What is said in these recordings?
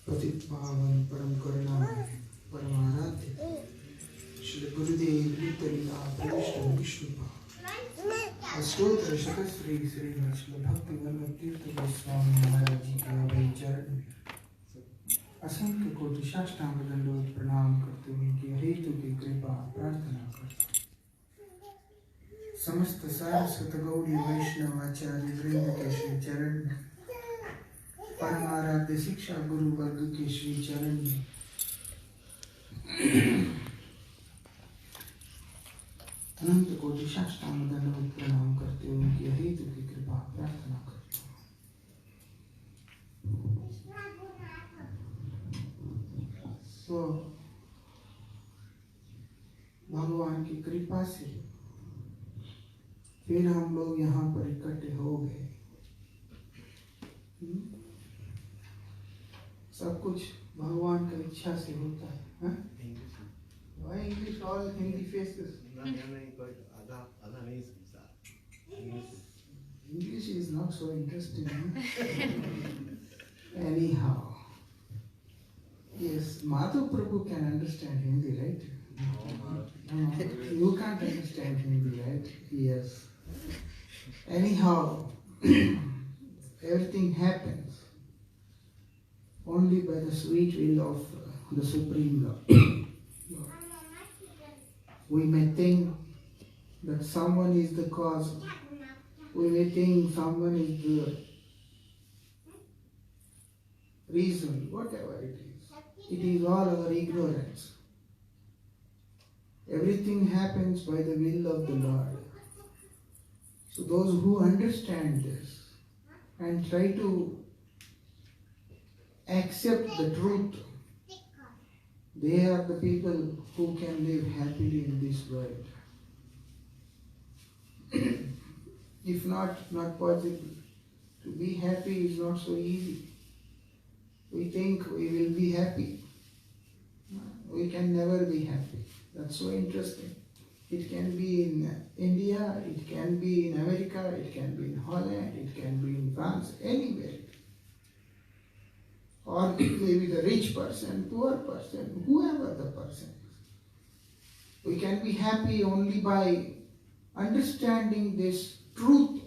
पतित पावन परम करुणामय परमाराध्य श्री गुरुदेव लीला प्रतिष्ठित विष्णु अष्टोत्तर शतश्री श्री वैष्णव भक्ति वल्लभ तीर्थ गोस्वामी महाराज जी के अभय चरण में असंख्य कोटि साष्टांग दंडवत प्रणाम करते हुए उनकी हेतु की कृपा प्रार्थना करता हूं। समस्त सारस्वत गौड़ी वैष्णव आचार्य वृंद के श्री चरण में परमाराध्य शिक्षा गुरु वर्ग के श्री चरण में अनंत कोटि साष्टांग दंडवत प्रणाम करते हुए उनकी हेतु की कृपा प्रार्थना करता हूं। तो भगवान की कृपा से फिर हम लोग यहाँ पर इकट्ठे हो गए। सब कुछ भगवान की इच्छा से होता है। Why English all Hindi faces? English is not so interesting. Anyhow, yes, Madhu Prabhu can understand Hindi, right? No, you can't understand Hindi, right? Yes. Anyhow, everything happens only by the sweet will of the Supreme Lord. We may think that someone is the cause. We may think someone is the reason, whatever it is. It is all our ignorance. Everything happens by the will of the Lord. So those who understand this and try to accept the truth, they are the people who can live happily in this world. If not possible. To be happy is not so easy. We think we will be happy. We can never be happy. That's so interesting. It can be in India, it can be in America, it can be in Holland, it can be in France, anywhere. Or maybe the rich person, poor person, whoever the person is. We can be happy only by understanding this truth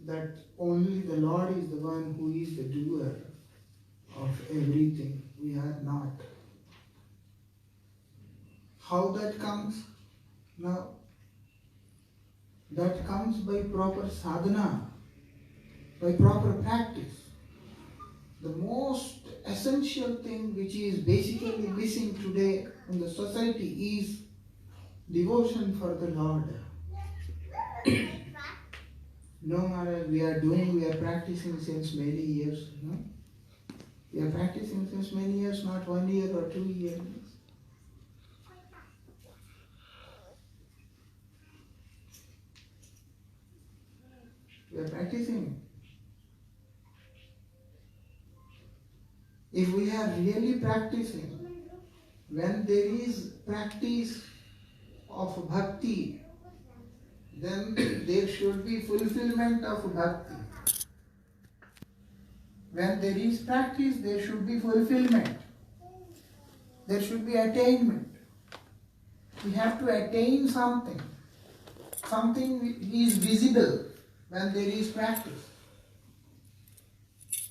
that only the Lord is the one who is the doer of everything. We are not. How that comes? Now, that comes by proper sadhana, by proper practice. The most essential thing which is basically missing today in the society is devotion for the Lord. No, Maharaj, we are practicing since many years. No? We are practicing since many years, not 1 year or 2 years. We are practicing. If we are really practicing, when there is practice of bhakti, then there should be fulfillment of bhakti. When there is practice, there should be fulfillment. There should be attainment. We have to attain something. Something is visible when there is practice.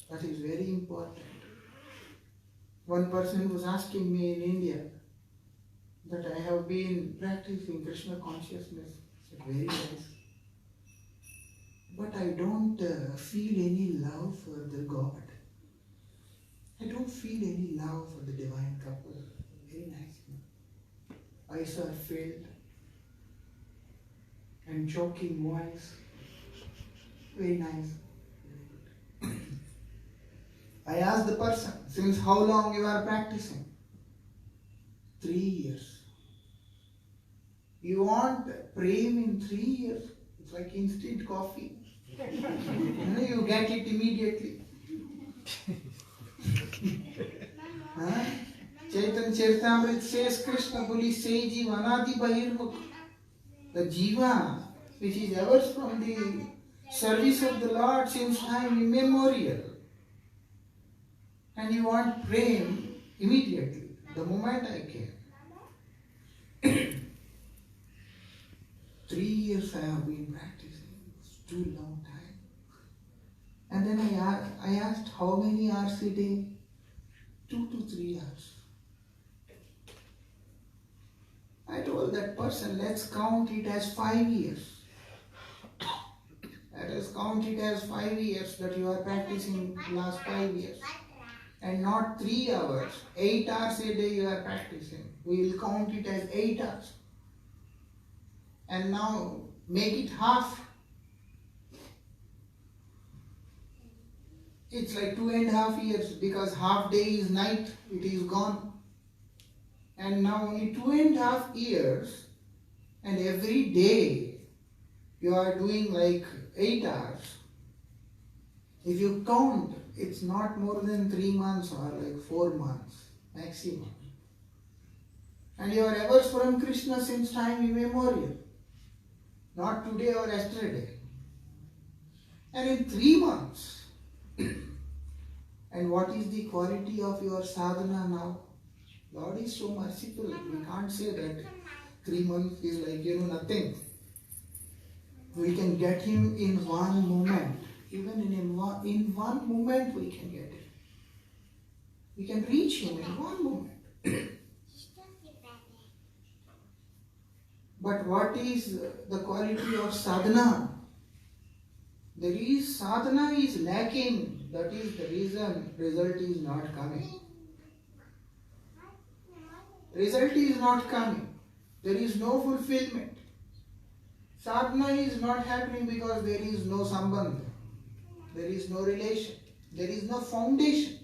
That is very important. One person was asking me in India that I have been practicing Krishna consciousness. I said, very nice. But I don't feel any love for the God. I don't feel any love for the divine couple. Very nice. Eyes are filled and choking voice. Very nice. I asked the person, since how long you are practicing? 3 years. You want prem in 3 years? It's like instant coffee. You get it immediately. Charitamrita says Krishna Boli say Jiva Anadi Bahirmukh. The Jiva, which is ever from the service of the Lord since time immemorial. And you want prem immediately, the moment I can. 3 years I have been practicing. It's too long time. And then I asked how many hours a day? 2 to 3 hours. I told that person, let's count it as 5 years. Let us count it as 5 years that you are practicing last 5 years. And not 3 hours. 8 hours a day you are practicing. We will count it as 8 hours. And now make it half. It's like 2.5 years because half day is night, it is gone. And now only 2.5 years and every day you are doing like 8 hours. If you count, it's not more than 3 months or like 4 months maximum. And you are ever from Krishna since time immemorial. Not today or yesterday. And in 3 months. And what is the quality of your sadhana now? Lord is so merciful. We can't say that 3 months is like, nothing. We can get him in one moment. Even in one moment we can get him. We can reach him in one moment. But what is the quality of sadhana? There is sadhana is lacking. That is the reason result is not coming. Result is not coming. There is no fulfillment. Sadhana is not happening because there is no sambandha. There is no relation. There is no foundation.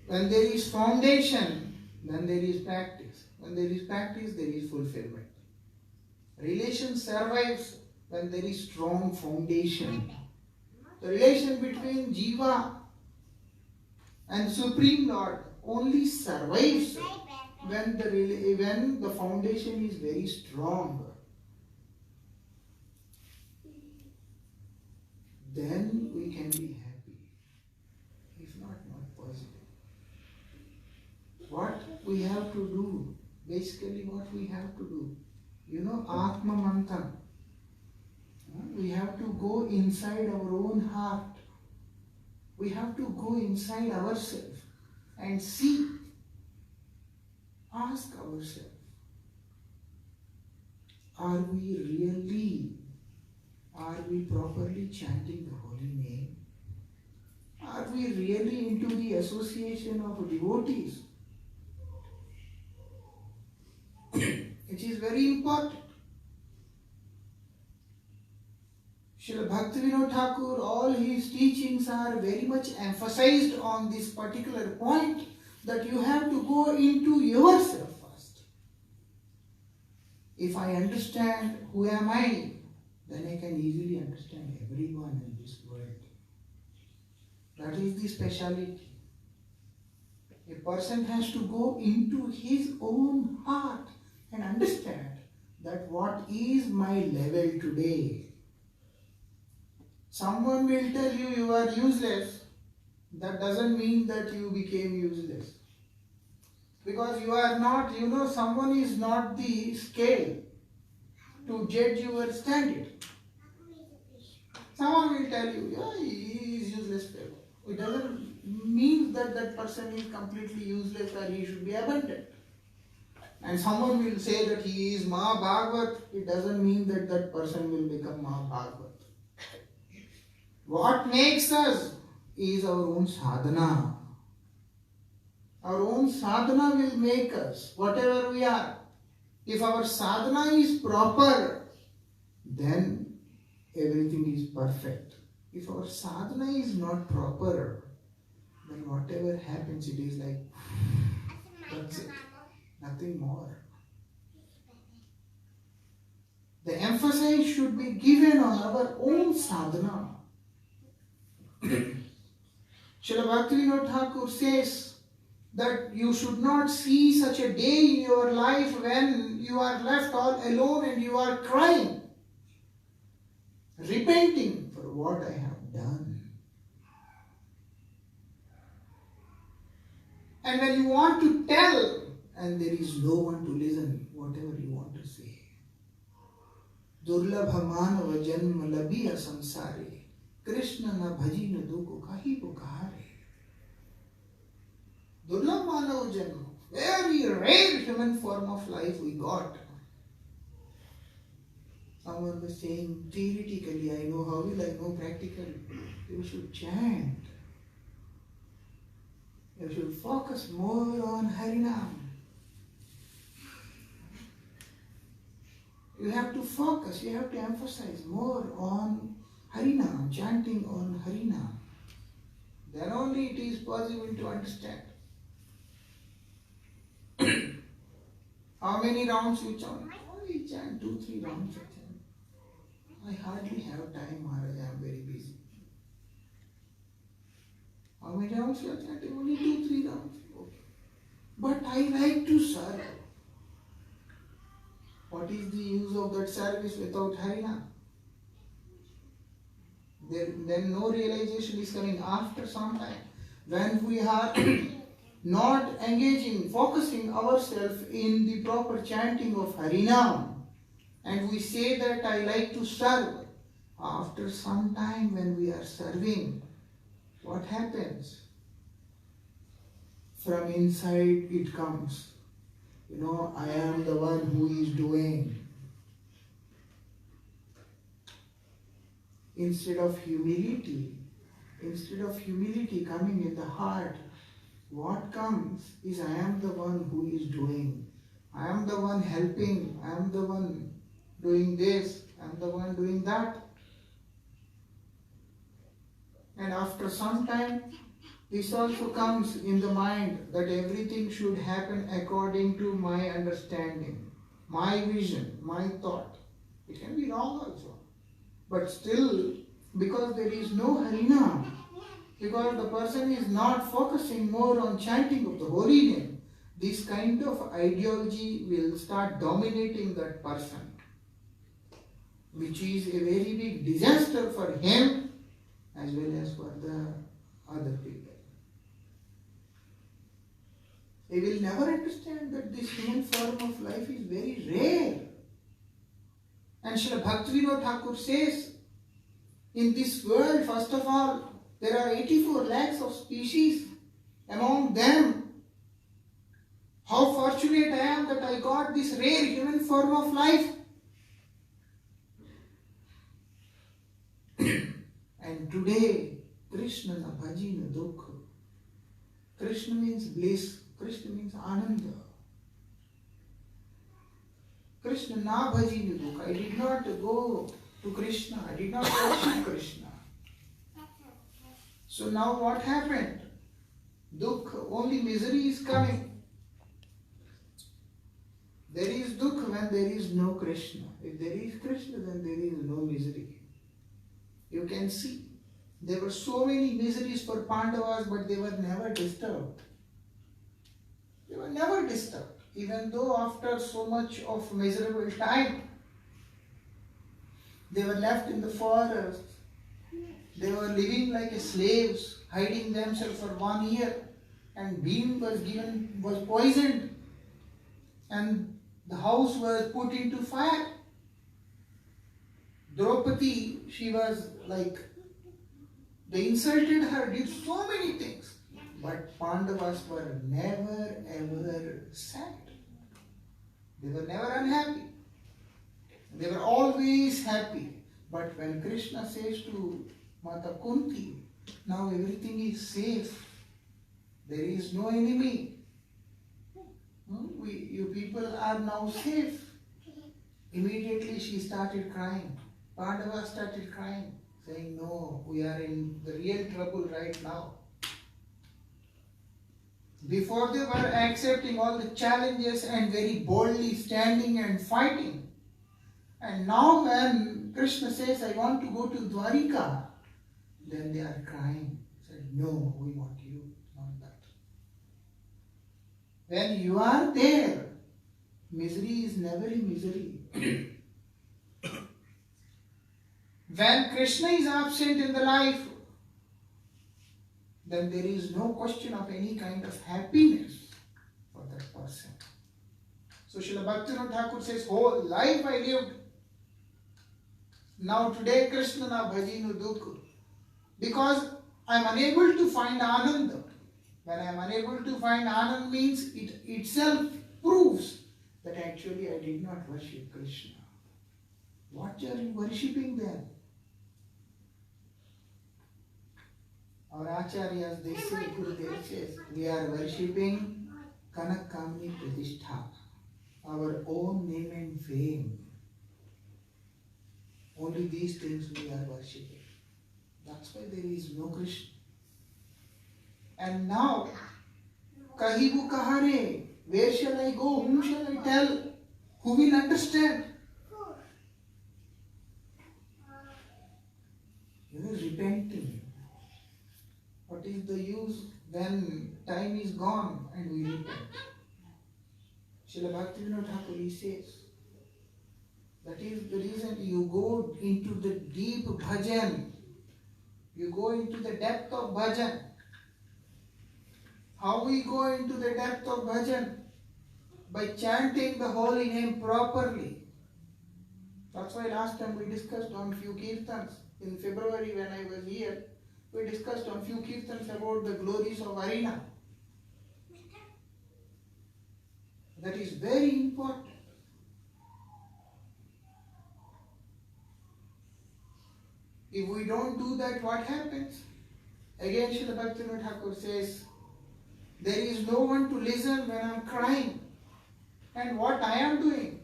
When there is foundation, then there is practice. When there is practice, there is fulfillment. Relation survives when there is strong foundation. The relation between Jiva and Supreme Lord only survives when the foundation is very strong. Then we can be happy. If not possible. What we have to do, basically what we have to do, Atma Manthan. We have to go inside our own heart. We have to go inside ourselves and see. Ask ourselves, are we properly chanting the holy name? Are we really into the association of devotees? It is very important. Srila Bhaktivinoda Thakur, all his teachings are very much emphasized on this particular point, that you have to go into yourself first. If I understand who am I, then I can easily understand everyone in this world. That is the speciality. A person has to go into his own heart and understand that what is my level today. Someone will tell you you are useless. That doesn't mean that you became useless. Because you are not, someone is not the scale to judge your standard. Someone will tell you, yeah, he is useless fellow. It doesn't mean that that person is completely useless or he should be abandoned. And someone will say that he is Mahabhagavat. It doesn't mean that that person will become Mahabhagavat. What makes us is our own sadhana. Our own sadhana will make us whatever we are. If our sadhana is proper, then everything is perfect. If our sadhana is not proper, then whatever happens, it is like, that's it. Nothing more. The emphasis should be given on our own sadhana. Srila Bhaktivinoda Thakur says that you should not see such a day in your life when you are left all alone and you are crying, repenting for what I have done. And when you want to tell and there is no one to listen, whatever you want to say. Durlabha manava janma labiya samsare, Krishna na bhaji na duko kahi pukare. Durlabha manava janma, very rare human form of life we got. Someone was saying, theoretically I know, how will I know practically? You should chant. You should focus more on Harinam. You have to focus, you have to emphasize more on Harinam, chanting on Harinam. Then only it is possible to understand. How many rounds you chant? Only chant 2-3 rounds. I hardly have time, Maharaj, I am very busy. How many rounds you are chanting? Only 2-3 rounds. Okay. But I like to serve. What is the use of that service without Harinam? Then no realization is coming after some time. When we are not engaging, focusing ourselves in the proper chanting of Harinam, and we say that I like to serve, after some time when we are serving, what happens? From inside it comes. I am the one who is doing. Instead of humility coming in the heart, what comes is I am the one who is doing. I am the one helping. I am the one doing this. I am the one doing that. And after some time, this also comes in the mind that everything should happen according to my understanding, my vision, my thought. It can be wrong also. But still, because there is no Harinam, because the person is not focusing more on chanting of the holy name, this kind of ideology will start dominating that person, which is a very big disaster for him as well as for the other people. They will never understand that this human form of life is very rare. And Srila Bhaktivinoda Thakur says, in this world, first of all, there are 84 lakhs of species. Among them, how fortunate I am that I got this rare human form of life. And today, Krishna na bhaji na dukha. Krishna means bliss. Krishna means Ananda. Krishna na bhaji na dukha. I did not go to Krishna. I did not worship Krishna. So now what happened? Dukha, only misery is coming. There is dukha when there is no Krishna. If there is Krishna, then there is no misery. You can see. There were so many miseries for Pandavas, but they were never disturbed. They were never disturbed. Even though after so much of miserable time, they were left in the forest. They were living like slaves, hiding themselves for 1 year. And Bhim was poisoned. And the house was put into fire. Draupadi, she was like, they insulted her, did so many things. But Pandavas were never ever sad. They were never unhappy. They were always happy. But when Krishna says to Mata Kunti, now everything is safe. There is no enemy. You people are now safe. Immediately she started crying. Pandava started crying, saying, no, we are in the real trouble right now. Before they were accepting all the challenges and very boldly standing and fighting. And now when Krishna says, I want to go to Dwarika, then they are crying. Said, no, we want you, not that. When you are there, misery is never a misery. When Krishna is absent in the life, then there is no question of any kind of happiness for that person. So Srila Bhaktivinoda Thakur says, whole life I lived. Now today Krishna na bhajinu dukh. Because I am unable to find Ananda. When I am unable to find Ananda means it itself proves that actually I did not worship Krishna. What are you worshipping then? Our acharyas, they say, Gurudev says, we are worshipping Kanak Kamini Pratishtha, our own name and fame. Only these things we are worshipping. That's why there is no Krishna. And now, Kahibu Kahare, where shall I go? Whom shall I tell? Who will understand? Repenting. What is the use when time is gone and we repent? Srila Bhaktivinoda Thakur says, that is the reason you go into the deep bhajan. You go into the depth of bhajan. How we go into the depth of bhajan? By chanting the holy name properly. That's why last time we discussed on few kirtans. In February when I was here, we discussed on few kirtans about the glories of Harina. That is very important. If we don't do that, what happens? Again, Srila Bhaktivinoda Thakur says, there is no one to listen when I am crying. And what I am doing?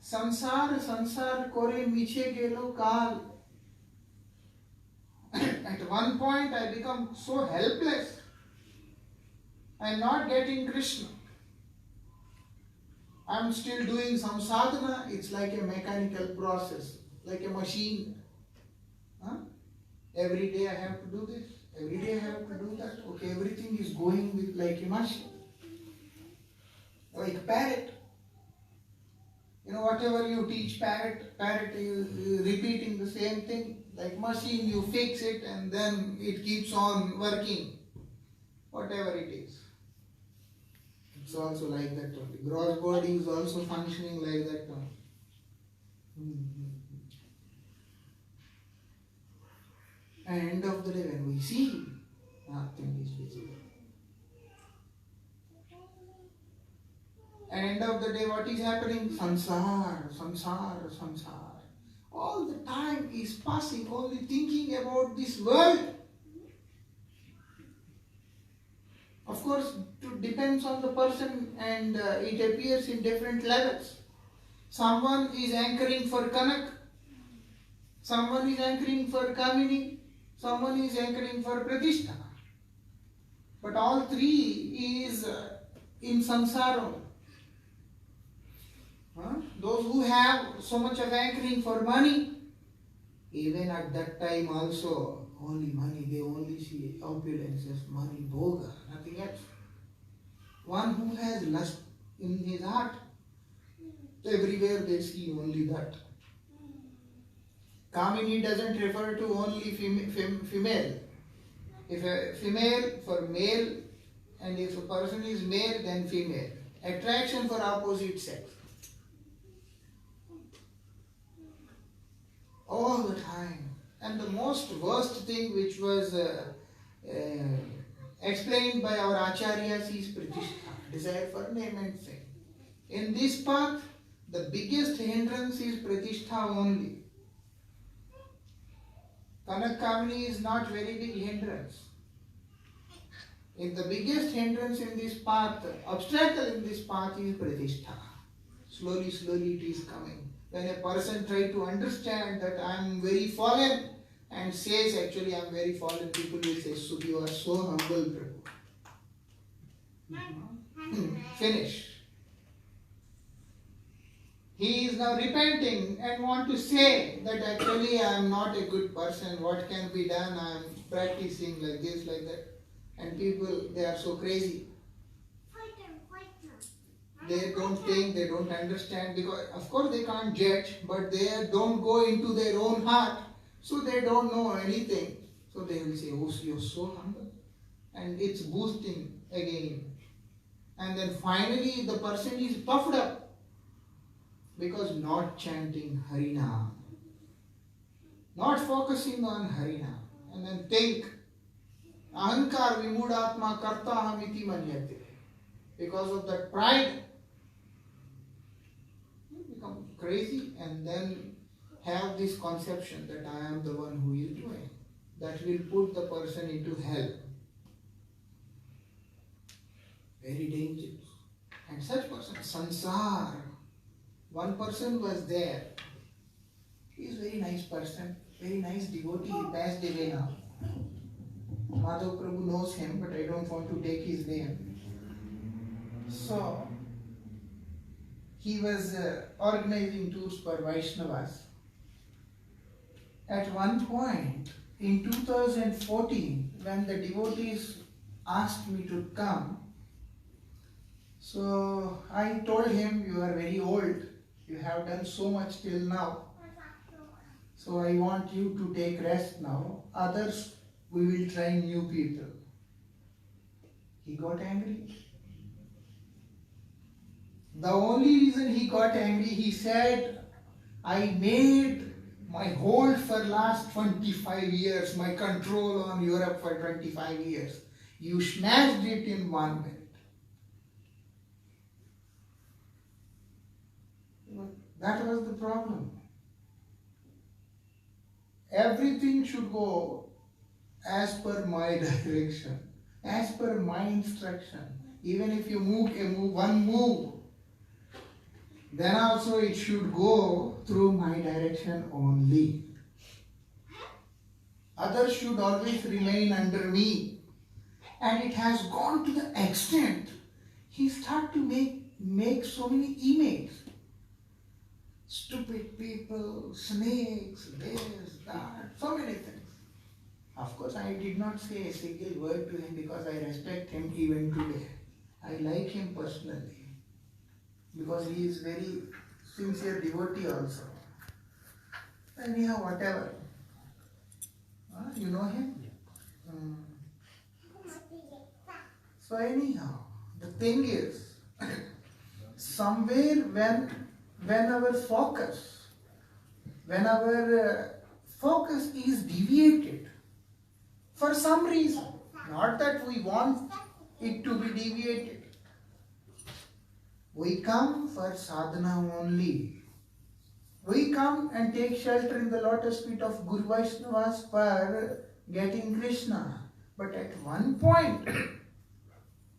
Sansar kore miche gelo kal. At one point I become so helpless. I am not getting Krishna. I am still doing some sadhana. It's like a mechanical process, like a machine. Every day I have to do this. Every day I have to do that. Okay, everything is going with like a machine. Like a parrot. You know, whatever you teach parrot is repeating the same thing. Like machine, you fix it and then it keeps on working. Whatever it is. It's also like that only. Gross body is also functioning like that only. At the end of the day, when we see, nothing is visible. At the end of the day, what is happening? Sansar. All the time is passing, only thinking about this world. Of course, it depends on the person and it appears in different levels. Someone is anchoring for Kanak, someone is anchoring for Kamini, someone is anchoring for Pratishtha. But all three is in samsara. Those who have so much of anchoring for money, even at that time also, only money, they only see opulences, money, bhoga, nothing else. One who has lust in his heart, everywhere they see only that. Kamini doesn't refer to only female. If a female for male, and if a person is male, then female. Attraction for opposite sex. All the time. And the most worst thing which was explained by our acharyas is pratishtha, desire for name and fame. In this path, the biggest hindrance is pratishtha only. Kanak Kamini is not very big hindrance. If the biggest hindrance in this path, obstacle in this path is pratishtha. Slowly it is coming. When a person tries to understand that I am very fallen and says actually I am very fallen, people will say, "So you are so humble, Prabhu." Finish. He is now repenting and want to say that actually I am not a good person. What can be done? I am practicing like this, like that. And people, they are so crazy. They don't think, they don't understand, because of course they can't judge, but they don't go into their own heart, so they don't know anything. So they will say, oh, you're so humble. And it's boosting again. And then finally the person is puffed up because not chanting Harinam, not focusing on Harinam. And then think, Ahankar vimudatma kartaham iti manyate. Because of that pride, you become crazy and then have this conception that I am the one who is doing. That will put the person into hell. Very dangerous. And such person, Sansar. One person was there. He is a very nice person, very nice devotee. He passed away now. Madhav Prabhu knows him, but I don't want to take his name. So, he was organizing tours for Vaishnavas. At one point, in 2014, when the devotees asked me to come, so I told him, you are very old, you have done so much till now, so I want you to take rest now, others we will try new people. He got angry. The only reason he got angry, he said, I made my hold for last 25 years, my control on Europe for 25 years. You smashed it in 1 minute. That was the problem. Everything should go as per my direction, as per my instruction. Even if you one move, then also it should go through my direction only. Others should always remain under me. And it has gone to the extent, he started to make so many emails. Stupid people, snakes, this, that, so many things. Of course, I did not say a single word to him because I respect him even today. I like him personally because he is very sincere devotee also. Anyhow, whatever. You know him? So anyhow, the thing is, somewhere when our focus is deviated for some reason, not that we want it to be deviated, we come for sadhana only. We come and take shelter in the lotus feet of Guru Vaishnavas for getting Krishna. But at one point,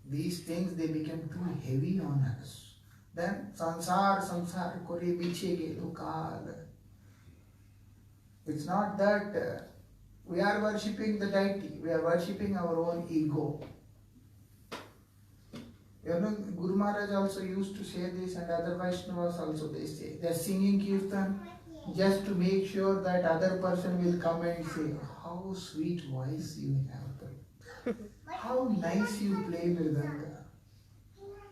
these things, they become too heavy on us. Then sansar kore biche gelo kal. It's not that we are worshipping the deity, we are worshipping our own ego. You know, Guru Maharaj also used to say this, and other Vaishnavas also they say. They are singing Kirtan just to make sure that other person will come and say, how sweet voice you have. How nice you play Mridanga.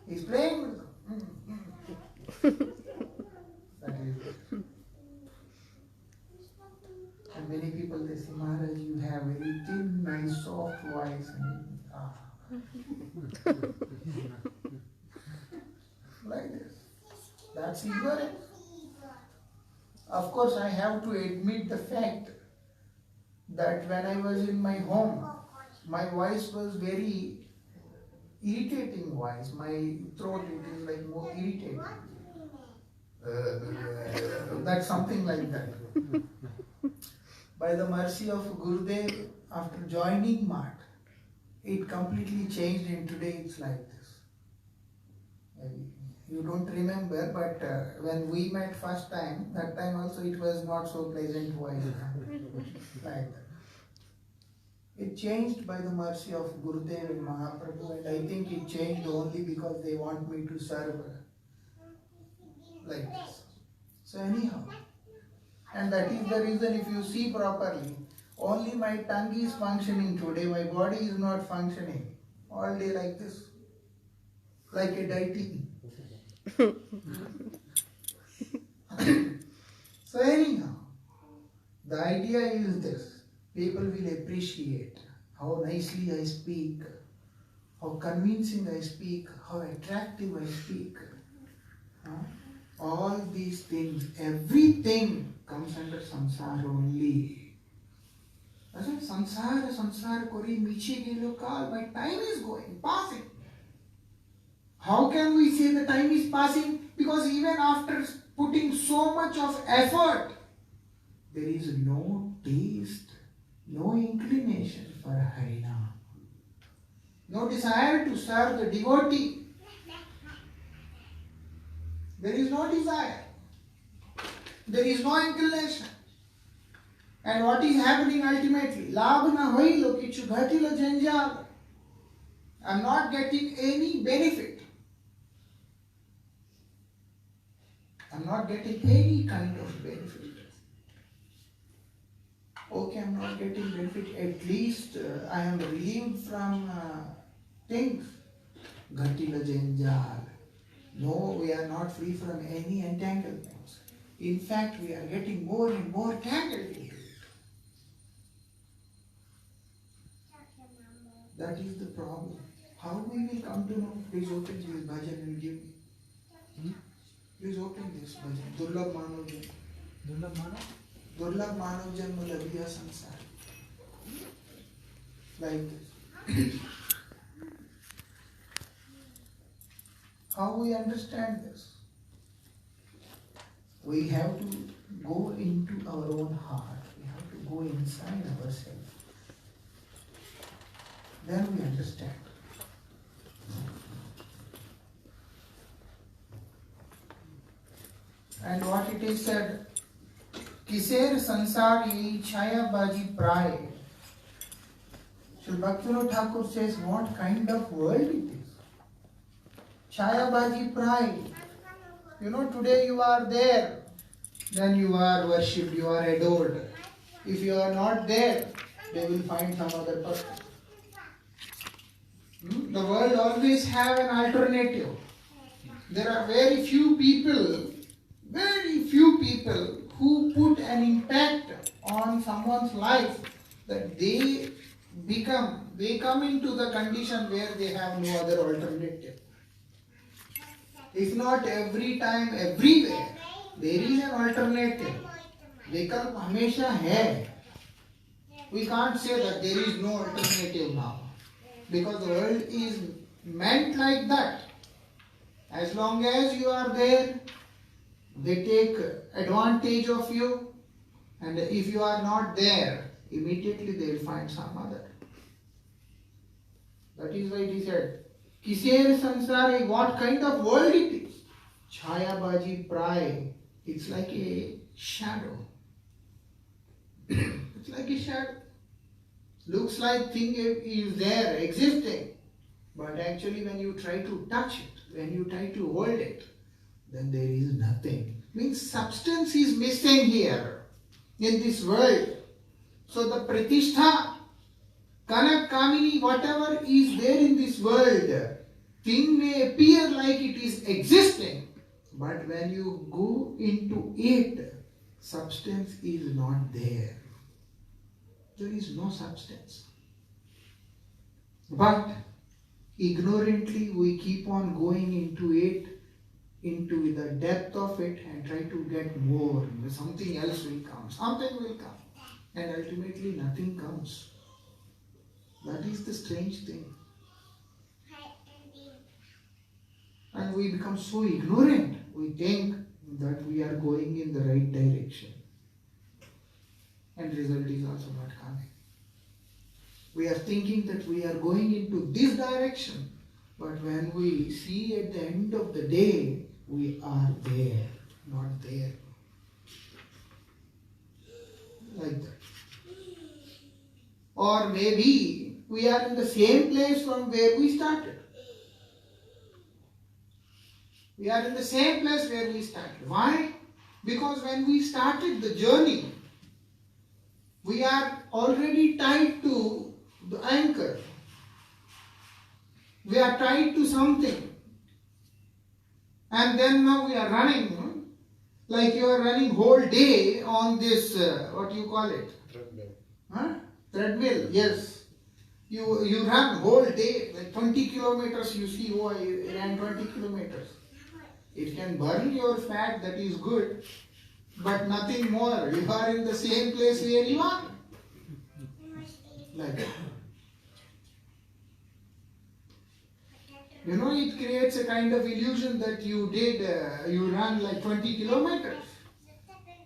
He's playing Mridanga. That is it. And many people, they say, Maharaj, you have very thin, nice, soft voice. Like this. That's ignorance. Of course, I have to admit the fact that when I was in my home, my voice was very irritating voice. My throat, it is like more irritating. That's something like that. By the mercy of Gurudev, after joining Math, it completely changed, and today it's like this. You don't remember, but when we met first time, that time also it was not so pleasant voice. Like that. It changed by the mercy of Gurudev and Mahaprabhu, and I think it changed only because they want me to serve like this. So anyhow, and that is the reason, if you see properly, Only my tongue is functioning today. My body is not functioning. All day like this. Like a deity. So anyhow, the idea is this. People will appreciate how nicely I speak, how convincing I speak, how attractive I speak. All these things, everything comes under samsara only. Samsara kori miche gelo kal, my time is going, passing. How can we say the time is passing? Because even after putting so much of effort, there is no taste, no inclination for Harinam. No desire to serve the devotee. There is no desire. There is no inclination. And what is happening ultimately? Labh na hoilo kichu ghatilo janjal. I am not getting any benefit. I am not getting any kind of benefit. Okay, I am not getting benefit. At least I am relieved from things. Ghatilo janjal. No, we are not free from any entanglements. In fact, we are getting more and more tangled in it. That is the problem. How we will come to know? Please open this bhajan and give me. Please open this bhajan. Durlabh Manav Janma. Durlabh Manav? Durlabh Manav Janma Labhiya Sansar. Like this. How we understand this? We have to go into our own heart. We have to go inside ourselves. Then we understand. And what it is said, Kiser Sansar Ye Chaya Baji Pray. Srila Bhaktivinoda Thakur says, what kind of world it is? Chaya Baji Pray. You know, today you are there, then you are worshipped, you are adored. If you are not there, they will find some other person. The world always have an alternative. There are very few people who put an impact on someone's life that they come into the condition where they have no other alternative. If not every time, everywhere, there is an alternative. Vikalp hamesha hai. We can't say that there is no alternative now. Because the world is meant like that. As long as you are there, they take advantage of you. And if you are not there, immediately they will find some other. That is why he said, Kiser Sansare, what kind of world it is? Chaya Baji Pray. It's like a shadow. It's like a shadow. Looks like thing is there, existing. But actually when you try to touch it, when you try to hold it, then there is nothing. Means substance is missing here in this world. So the Pratishtha, Kanak, Kamini, whatever is there in this world, thing may appear like it is existing. But when you go into it, substance is not there. There is no substance. But ignorantly we keep on going into it, into the depth of it and try to get more. Something else will come. Something will come. And ultimately nothing comes. That is the strange thing. And we become so ignorant. We think that we are going in the right direction. And result is also not coming. We are thinking that we are going into this direction, but when we see at the end of the day, we are there, not there. Like that. Or maybe we are in the same place from where we started. We are in the same place where we started. Why? Because when we started the journey, We are already tied to the anchor. We are tied to something. And then now we are running, like you are running whole day on this, what you call it? Treadmill. Huh? Treadmill, yes. You run whole day, like 20 kilometers, you see, oh, I ran 20 kilometers. It can burn your fat, that is good, but nothing more. You are in the same place where you are. Like that. It creates a kind of illusion that you run like 20 kilometers.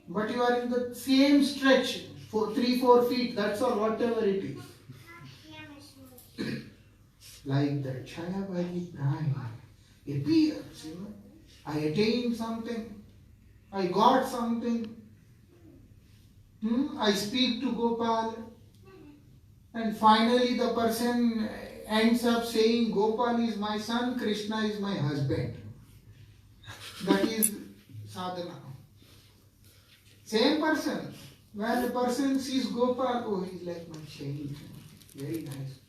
But you are in the same stretch, for 3-4 feet, that's all, whatever it is. Like the Chayabhaji Brahma appears, I attained something, I got something, I speak to Gopal, and finally the person ends up saying, Gopal is my son, Krishna is my husband. That is sadhana. Same person. When the person sees Gopal, oh, he's like my child. Very nice.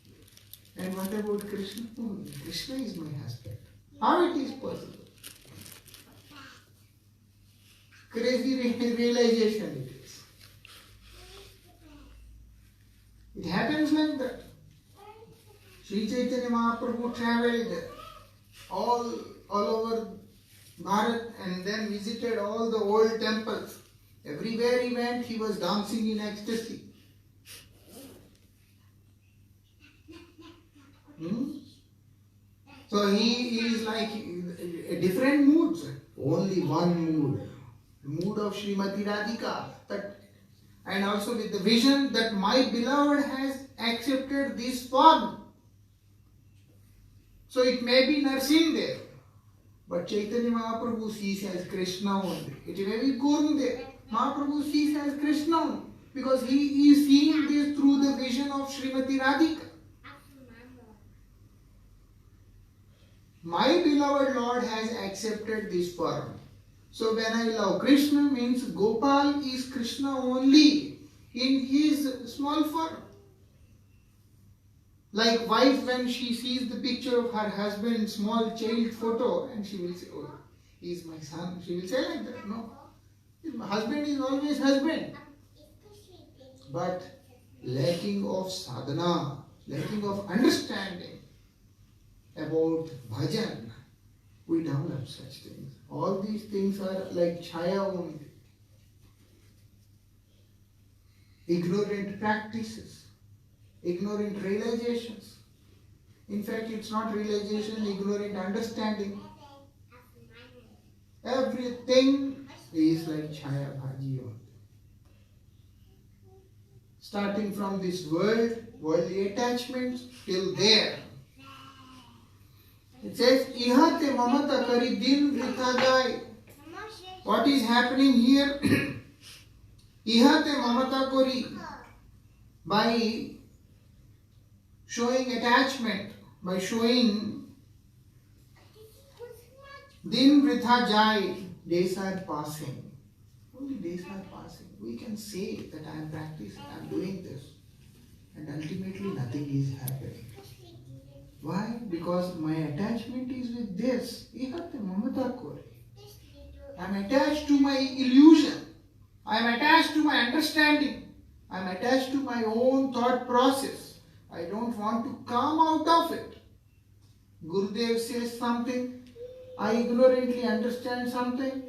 And what about Krishna? Oh, Krishna is my husband. How it is possible? Crazy realization it is. It happens like that. Sri Chaitanya Mahaprabhu traveled all over Bharat and then visited all the old temples. Everywhere he went, he was dancing in ecstasy. So he is like different moods. Only one mood. The mood of Srimati Radhika. And also with the vision that my beloved has accepted this form. So it may be Narsimha there. But Chaitanya Mahaprabhu sees as Krishna only. It may be Kurm there. Mahaprabhu sees as Krishna only. Because he is seeing this through the vision of Srimati Radhika. My beloved Lord has accepted this form. So when I love Krishna means Gopal is Krishna only in his small form. Like wife when she sees the picture of her husband's small child photo and she will say, oh, he is my son. She will say like that. No. Husband is always husband. But lacking of sadhana, lacking of understanding about bhajan, we develop such things. All these things are like chaya only. Ignorant practices, ignorant realizations. In fact, it's not realization, ignorant understanding. Everything is like chaya bhaji only. Starting from this worldly attachments till there. It says, Ihate mamata kari din vritha jai. What is happening here? Ihate mamata kari. By showing attachment, by showing din vritha jai, days are passing. Only days are passing. We can say that I am practicing, I am doing this. And ultimately nothing is happening. Why? Because my attachment is with this. Ihate mamata kori. I am attached to my illusion. I am attached to my understanding. I am attached to my own thought process. I don't want to come out of it. Gurudev says something, I ignorantly understand something,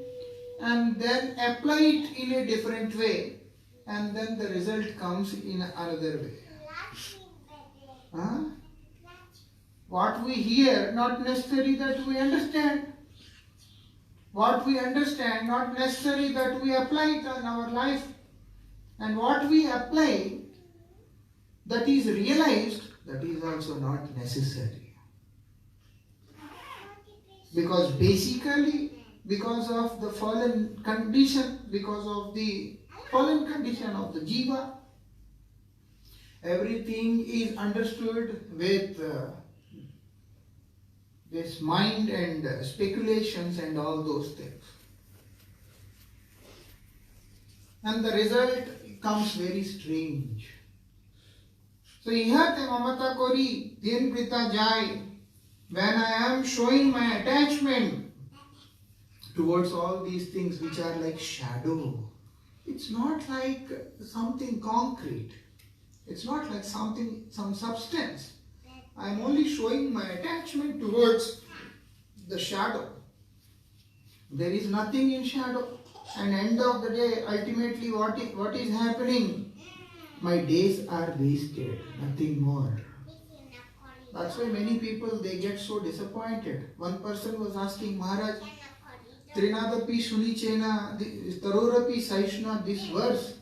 and then apply it in a different way, and then the result comes in another way. Huh? What we hear, not necessary that we understand. What we understand, not necessary that we apply it in our life. And what we apply, that is realized, that is also not necessary. Because basically, because of the fallen condition, because of the fallen condition of the jiva, everything is understood with this mind and speculations and all those things. And the result comes very strange. So ihate mamata kori din prita jai. When I am showing my attachment towards all these things which are like shadow, it's not like something concrete. It's not like something, some substance. I am only showing my attachment towards the shadow. There is nothing in shadow. And end of the day, ultimately what is happening? My days are wasted, nothing more. That's why many people, they get so disappointed. One person was asking Maharaj, Trinadapi Sunichena, Tarorapi Saishna, this verse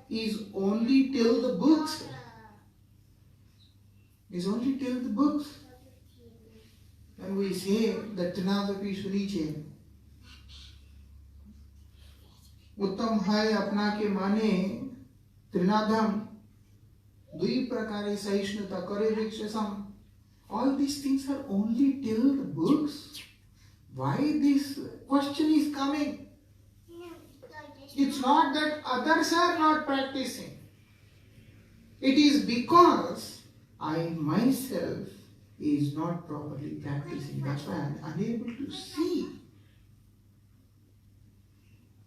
is only till the books. Is only till the books. And we say that Trinadapi Sunichena. उत्तम है अपना के माने त्रिनादम दुई प्रकारे सहिष्णुता करे विक्षसम. All these things are only till the books. Why this question is coming? It's not that others are not practicing. It is because I myself is not properly practicing. That's why I am unable to see.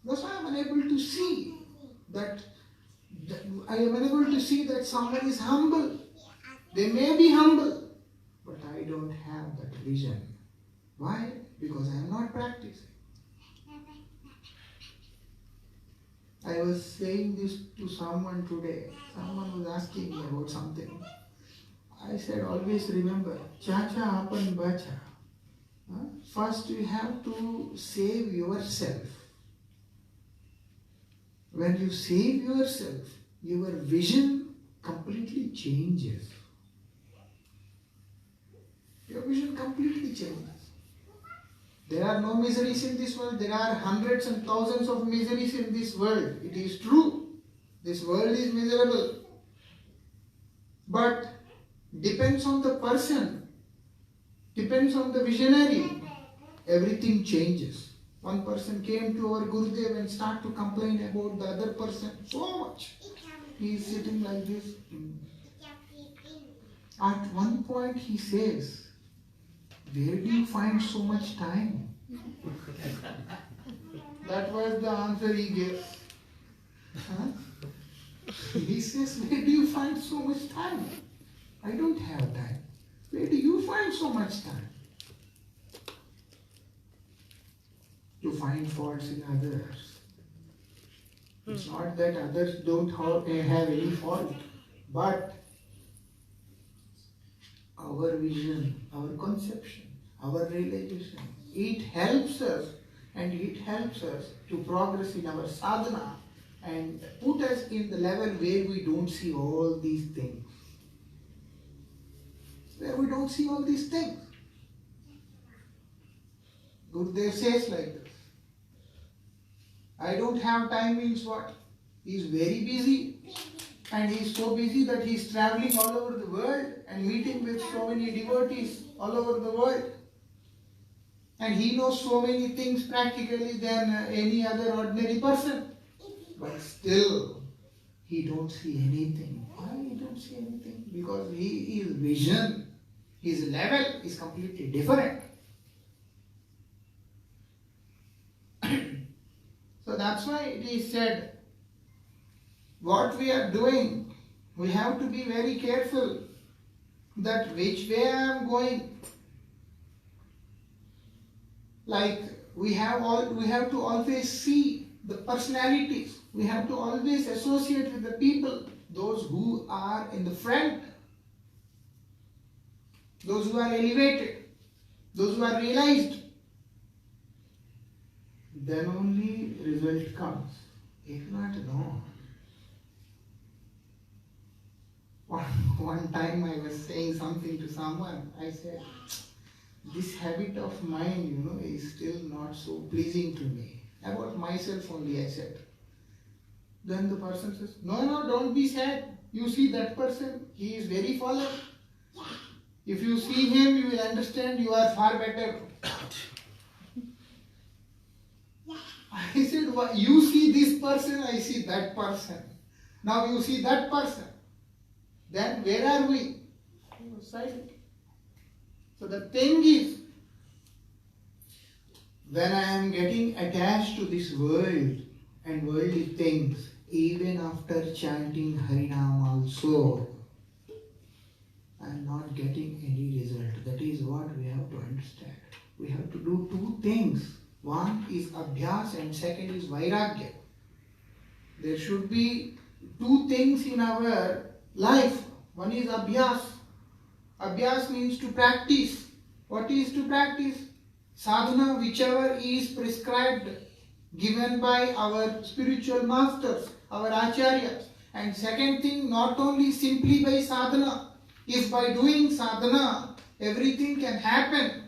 That's why I am unable to see that I am unable to see that someone is humble. They may be humble, but I don't have that vision. Why? Because I am not practicing. I was saying this to someone today. Someone was asking me about something. I said, always remember, Chacha apan bacha. First you have to save yourself. When you save yourself, your vision completely changes. Your vision completely changes. There are no miseries in this world. There are hundreds and thousands of miseries in this world. It is true. This world is miserable. But depends on the person. Depends on the visionary. Everything changes. One person came to our Gurudev and started to complain about the other person so much. He is sitting like this. At one point he says, where do you find so much time? That was the answer he gave. He says, where do you find so much time? I don't have time. Where do you find so much time? To find faults in others. It's not that others don't have any fault, but our vision, our conception, our realization, it helps us, and it helps us to progress in our sadhana and put us in the level where we don't see all these things. Where we don't see all these things. Gurudev says like this. I don't have time means what? He is very busy, and he is so busy that he is traveling all over the world and meeting with so many devotees all over the world. And he knows so many things practically than any other ordinary person. But still, he don't see anything. Why he don't see anything? Because his vision, his level is completely different. So that's why it is said, what we are doing, we have to be very careful that which way I am going. Like we have to always see the personalities. We have to always associate with the people, those who are in the front, those who are elevated, those who are realized. Then only result comes. If not, no. One time I was saying something to someone. I said, this habit of mine, is still not so pleasing to me. About myself only, I said. Then the person says, no, don't be sad. You see that person, he is very fallen. If you see him, you will understand you are far better. I said, you see this person, I see that person. Now you see that person. Then where are we? He was silent. So the thing is, when I am getting attached to this world and worldly things, even after chanting Harinam also, I am not getting any result. That is what we have to understand. We have to do two things. One is Abhyas and second is Vairagya. There should be two things in our life. One is Abhyas. Abhyas means to practice. What is to practice? Sadhana, whichever is prescribed, given by our spiritual masters, our acharyas. And second thing, not only simply by sadhana. If by doing sadhana, everything can happen,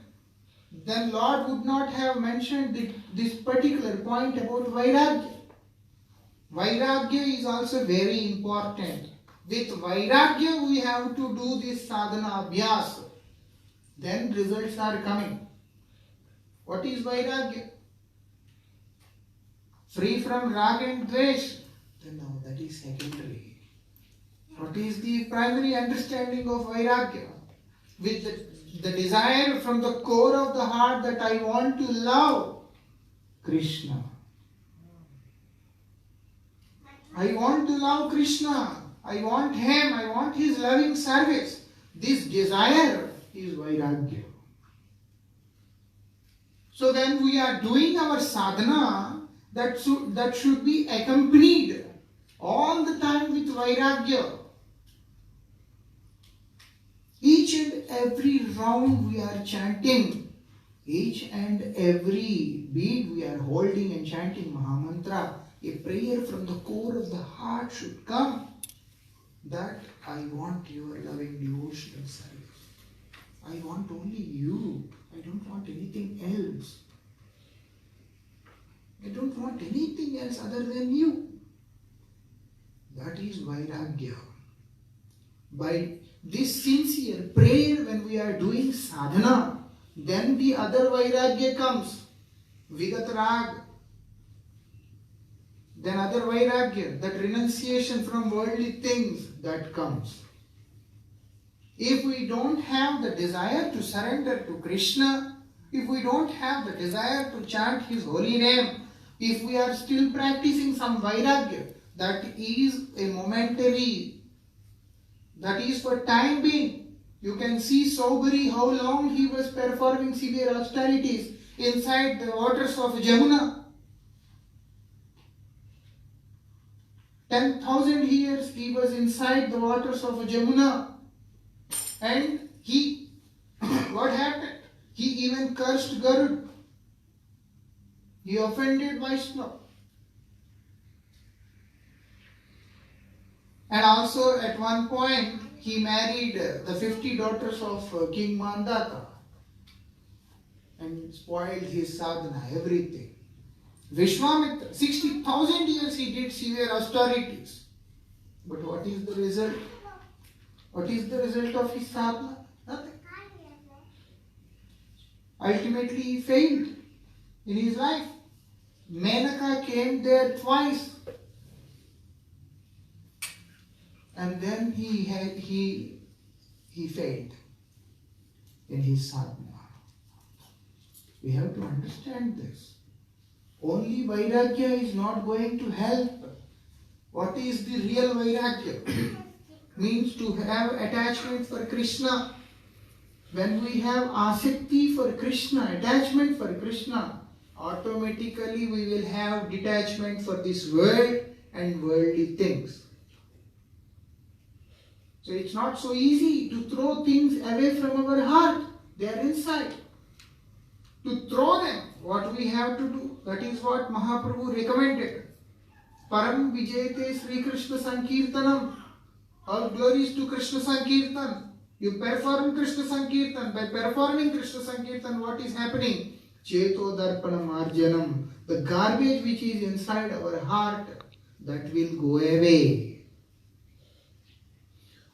then Lord would not have mentioned this particular point about Vairagya. Vairagya is also very important. With Vairagya, we have to do this sadhana abhyas. Then results are coming. What is Vairagya? Free from rag and dvesh. Then now that is secondary. What is the primary understanding of Vairagya? With the desire from the core of the heart that I want to love Krishna. I want to love Krishna. I want Him. I want His loving service. This desire is Vairagya. So when we are doing our sadhana, that should be accompanied all the time with Vairagya. Each and every round we are chanting, each and every beat we are holding and chanting Mahamantra, a prayer from the core of the heart should come. That I want your loving devotional service. I want only you. I don't want anything else. I don't want anything else other than you. That is Vairagya. By this sincere prayer, when we are doing sadhana, then the other Vairagya comes. Vigat Rag. Then other Vairagya, that renunciation from worldly things, that comes. If we don't have the desire to surrender to Krishna, if we don't have the desire to chant His holy name, if we are still practicing some Vairagya, that is a momentary, that is for time being. You can see Saubari, how long he was performing severe austerities inside the waters of Jamuna. 10,000 years he was inside the waters of Jamuna. And he, what happened? He even cursed Garud. He offended Vaishnava. And also at one point he married the 50 daughters of King Mandata and spoiled his sadhana, everything. Vishwamitra, 60,000 years he did severe austerities. But what is the result? What is the result of his sadhana? Nothing. Ultimately he failed in his life. Menaka came there twice. And then he failed in his sadhana. We have to understand this. Only Vairagya is not going to help. What is the real Vairagya? Means to have attachment for Krishna. When we have asakti for Krishna, attachment for Krishna, automatically we will have detachment for this world and worldly things. So it's not so easy to throw things away from our heart. They are inside. To throw them, what we have to do, that is what Mahaprabhu recommended. Param Vijayate Sri Krishna Sankirtanam. All glories to Krishna Sankirtan. You perform Krishna Sankirtan. By performing Krishna Sankirtan, what is happening? Cheto Darpanam Arjanam. The garbage which is inside our heart, that will go away.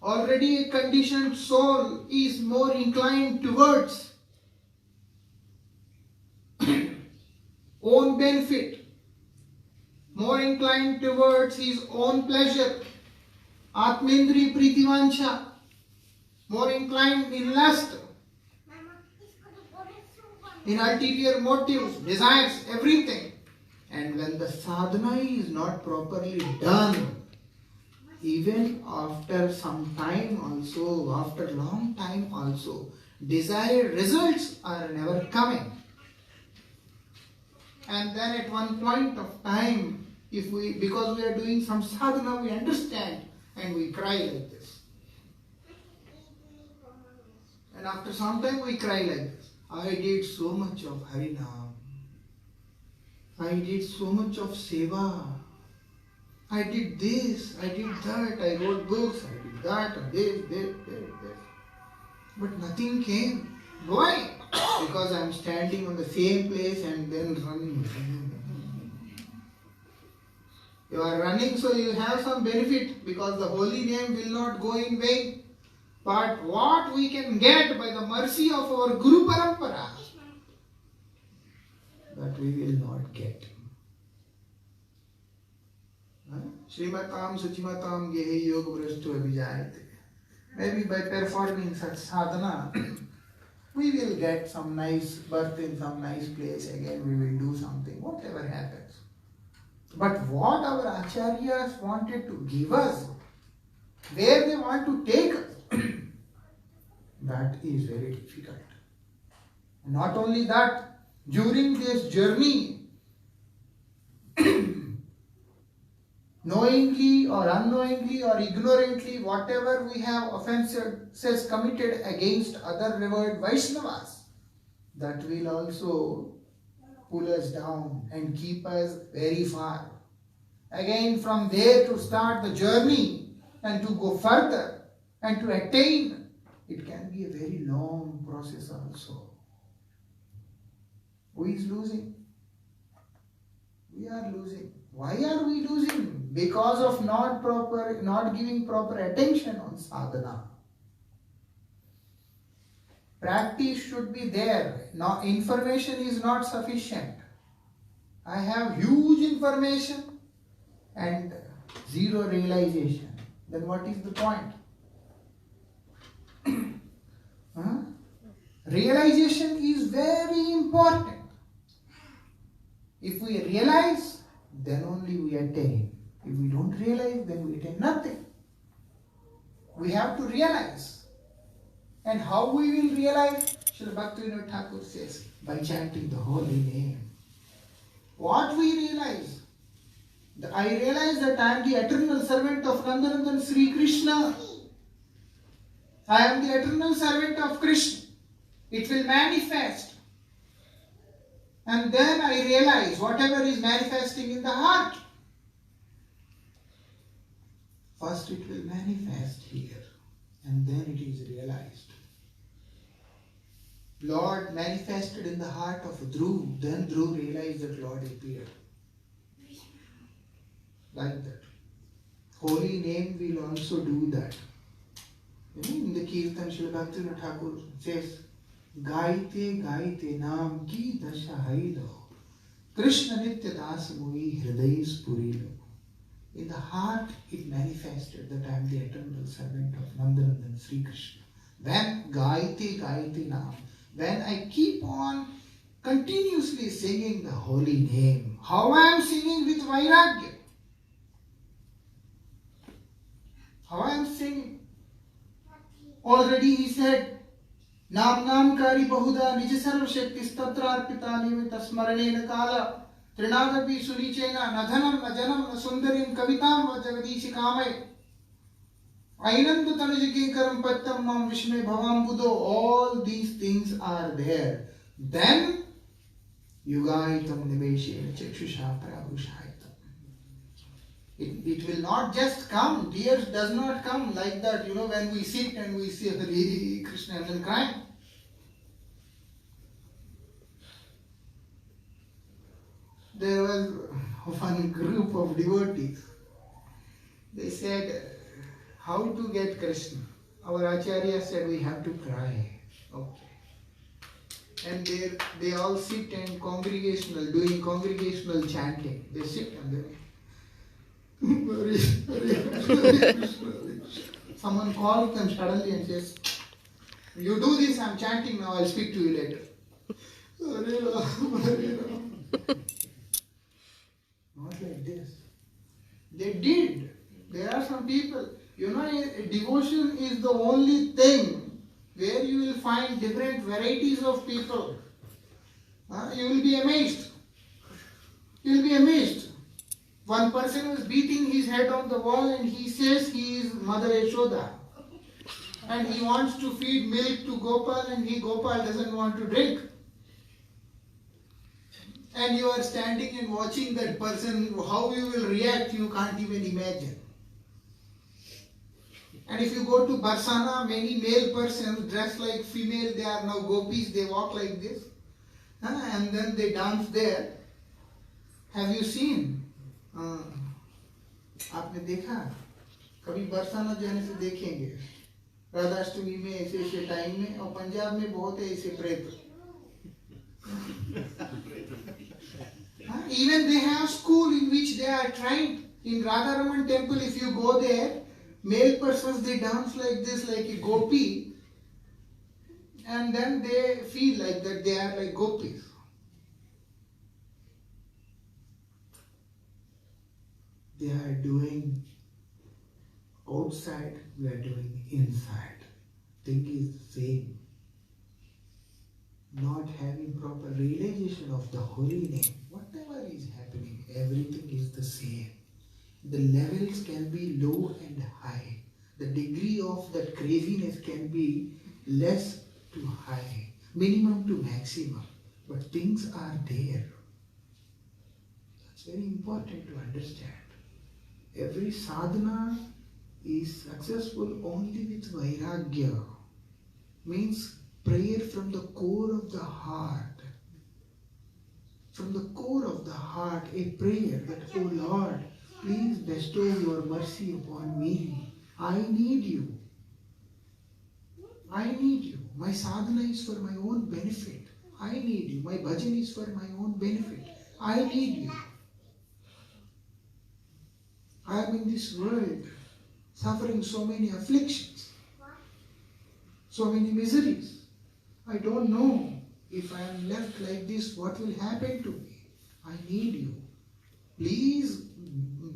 Already a conditioned soul is more inclined towards own benefit, more inclined towards his own pleasure. Atmendri Pritivancha, more inclined in lust, in ulterior motives, desires, everything. And when the sadhana is not properly done, even after some time also, after long time also, desired results are never coming. And then at one point of time, because we are doing some sadhana, we understand and we cry like this. And after some time we cry like this. I did so much of Harinam. I did so much of Seva. I did this, I did that, I wrote books, I did that, this. But nothing came. Why? Because I am standing on the same place and then running. You are running, so you have some benefit because the holy name will not go in vain. But what we can get by the mercy of our Guru Parampara, that we will not get. Shrimatam Suchimatam Gehi Yoga Vrashtu Abhijayate. Maybe by performing such sadhana, we will get some nice birth in some nice place. Again, we will do something, whatever happens. But what our acharyas wanted to give us, where they want to take us, that is very difficult. Not only that, during this journey, knowingly or unknowingly or ignorantly, whatever we have offenses committed against other revered Vaishnavas, that will also pull us down and keep us very far. Again, from there to start the journey and to go further and to attain, it can be a very long process also. Who is losing? We are losing. Why are we losing? Because of not giving proper attention on sadhana. Practice should be there. Now, information is not sufficient. I have huge information and zero realization. Then what is the point? Realization is very important. If we realize, then only we attain. If we don't realize, then we attain nothing. We have to realize. And how we will realize? Srila Bhaktivinoda Thakur says, by chanting the holy name. What we realize? I realize that I am the eternal servant of Nandanandan Sri Krishna. I am the eternal servant of Krishna. It will manifest. And then I realize whatever is manifesting in the heart. First it will manifest here. And then it is realized. Lord manifested in the heart of Dhruv. Then Dhruv realized that Lord appeared. Like that. Holy name will also do that. In the Kirtan, Srila Bhaktivinoda Thakur says, Gaite gaite naam ki dasha haido, Krishna nitya das mui hriday spurilo. In the heart it manifested that I am the eternal servant of Nandanandan Sri Krishna. When gaite gaite naam, when I keep on continuously singing the holy name, how I am singing with Vairagya? How I am singing? Already he said, Nam Nam Kari Bahuda Nija Sarva Shaktis Tatra Arpita Nimita Smaranena Kala Trinadapi Sunichena Nadhanam Najanam Nasundarim Kavitam Vajavadishi Kamai Ainandu Tanujikinkaram Pattam Mam Vishme Bhavam Buddho. All these things are there. Then Yugaitam Niveshena Chakshusha Prabhushaitam. It will not just come. Tears does not come like that. When we sit and we see Hare Krishna and then crying. There was one group of devotees. They said, how to get Krishna? Our Acharya said, we have to cry. Okay. And they all sit and doing congregational chanting. They sit and they Someone calls them suddenly and says, "You do this, I'm chanting now, I'll speak to you later." Not like this. They did. There are some people, devotion is the only thing where you will find different varieties of people. You will be amazed. You will be amazed. One person was beating his head on the wall and he says he is Mother Yashoda. And he wants to feed milk to Gopal and Gopal doesn't want to drink. And you are standing and watching that person, how you will react, you can't even imagine. And if you go to Barsana, many male persons dressed like female, they are now gopis, they walk like this. And then they dance there. Have you seen? आपने देखा? कभी बरसाना जाने से देखेंगे राधाष्टमी में ऐसे time में, और पंजाब में बहुत है ऐसे प्रेत. Even they have school in which they are trained. In Radharaman temple, if you go there, male persons, they dance like this, like a gopi, and then they feel like that they are like gopis. They are doing outside, we are doing inside. Thing is the same. Not having proper realization of the holy name, whatever is happening, everything is the same. The levels can be low and high. The degree of that craziness can be less to high, minimum to maximum. But things are there. That's very important to understand. Every sadhana is successful only with vairagya. Means prayer from the core of the heart. From the core of the heart, a prayer that, "Oh Lord, please bestow your mercy upon me. I need you. I need you. My sadhana is for my own benefit. I need you. My bhajan is for my own benefit. I need you. I am in this world suffering so many afflictions, so many miseries. I don't know if I am left like this, what will happen to me? I need you. Please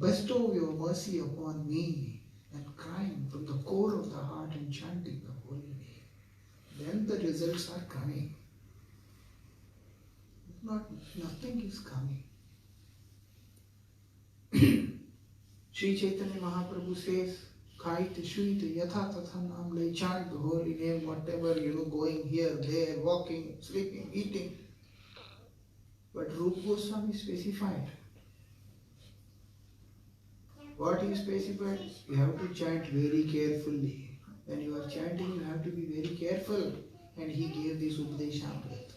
bestow your mercy upon me." And crying from the core of the heart and chanting the holy name. Then the results are coming. Nothing is coming. Sri Chaitanya Mahaprabhu says, "Kaita, shuita, yatha tatha nam lay," chant the holy name, whatever, going here, there, walking, sleeping, eating. But Rupa Goswami specified. What he specified? You have to chant very carefully. When you are chanting, you have to be very careful. And he gave this Upadeshamrit.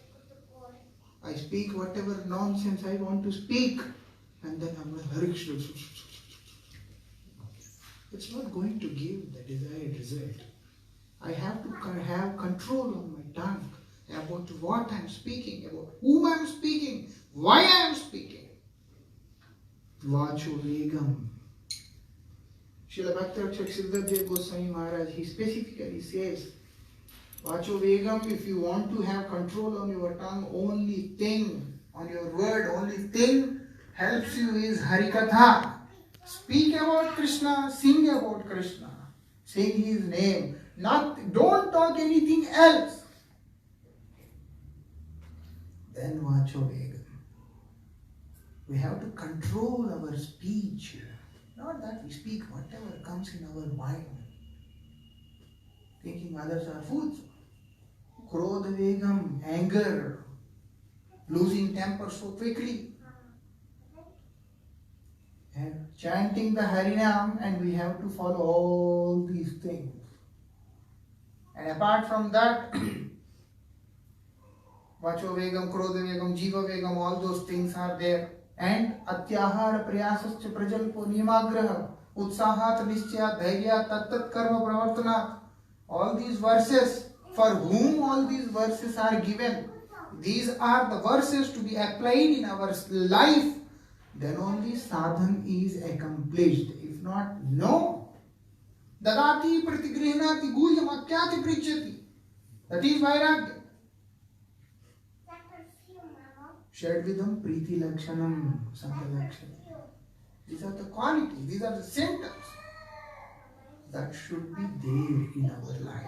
I speak whatever nonsense I want to speak. And then I'm like, Hare Krishna. It's not going to give the desired result. I have to have control on my tongue about what I'm speaking, about whom I'm speaking, why I'm speaking. Vacho Vegam. Srila Bhakti Siddhartha Goswami Maharaj, he specifically says, Vacho Vegam, if you want to have control on your tongue, only thing, on your word, only thing helps you is Harikatha. Speak about Krishna, sing about Krishna, sing his name. Don't talk anything else. Then Vacho Vegam. We have to control our speech. Not that we speak whatever comes in our mind, thinking others are fools. Krodha Vegam, anger, losing temper so quickly. And chanting the Harinam, and we have to follow all these things. And apart from that, Vacho Vegam, Krodha Vegam, Jiva Vegam, all those things are there. And Atyahara Priyasascha Prajalpo Nimagraha Utsahat Nischya Dhairya Tattat Karma Pravartana. All these verses, for whom all these verses are given, these are the verses to be applied in our life then only sadhan is accomplished. If not, no. Dadati pratigrihnati guhyam akyati prijyati. That is vairagya. Shadvidam priti lakshanam sampalakshanam. These are the qualities, these are the symptoms that should be there in our life.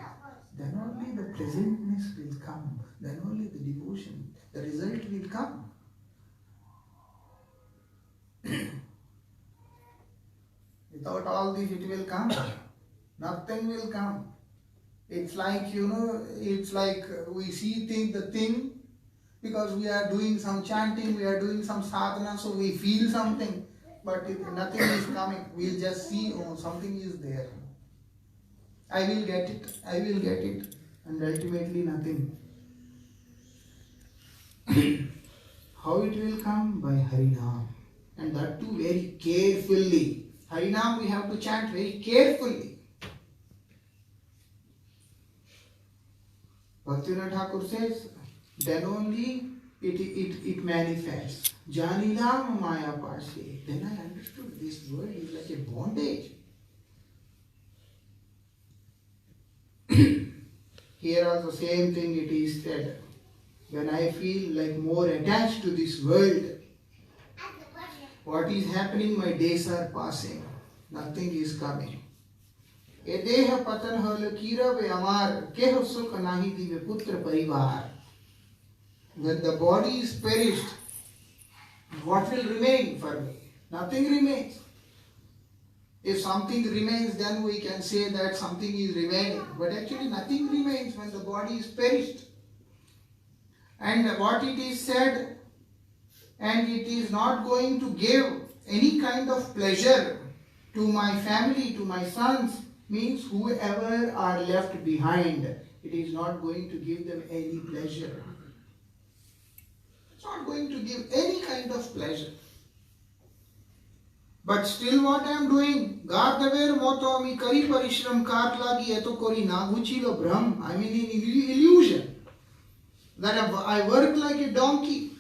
Then only the pleasantness will come. Then only the devotion, the result will come. Without all this, it will come. Nothing will come. It's like, it's like we see the thing because we are doing some chanting, we are doing some sadhana, so we feel something. But if nothing is coming, we'll just see, oh, something is there. I will get it, and ultimately nothing. How it will come? By Harinam. And that too very carefully. Harinam we have to chant very carefully. Bhaktivinoda Thakur says, then only it manifests. Janidam Maya Pashe. Then I understood this world is like a bondage. Here also same thing it is said. When I feel like more attached to this world, what is happening? My days are passing. Nothing is coming. E deha patan hol kira ve amar keho sukh nahi dive putra parivar. When the body is perished, what will remain for me? Nothing remains. If something remains, then we can say that something is remaining. But actually nothing remains when the body is perished. And what it is said, and it is not going to give any kind of pleasure to my family, to my sons, means whoever are left behind, it is not going to give them any pleasure. It's not going to give any kind of pleasure. But still what I am doing? Gardaver motomi kari parishram karlagi eto kori naguchilo brahm. I mean in illusion. That I work like a donkey.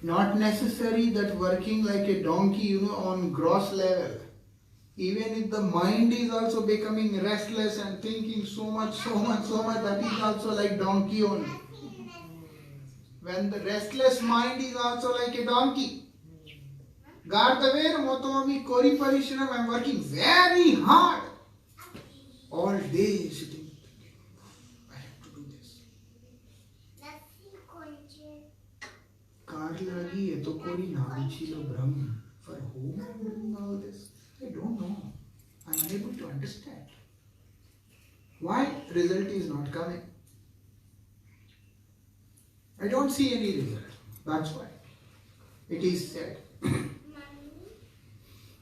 Not necessary that working like a donkey, on gross level. Even if the mind is also becoming restless and thinking so much, that is also like donkey only. When the restless mind is also like a donkey. Gardaver motomi kori parishram, I am working very hard. All day sitting. I have to do this. Karlagi etokori navichilo brahm. For whom I am doing all this? I don't know. I am unable to understand. Why result is not coming? I don't see any result. That's why. It is said.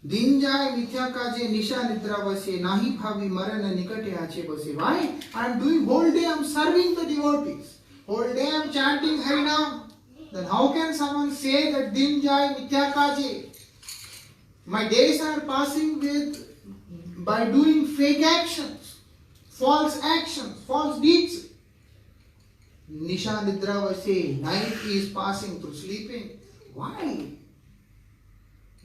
Din jai mithya kaje nisha nidra vase nahi bhavi marana nikate ache base. Why? I am doing whole day, I am serving the devotees. Whole day I am chanting Harinam. Then how can someone say that din jai mithya kaje? My days are passing by doing fake actions, false deeds. Nisha nidra vase, night is passing through sleeping. Why?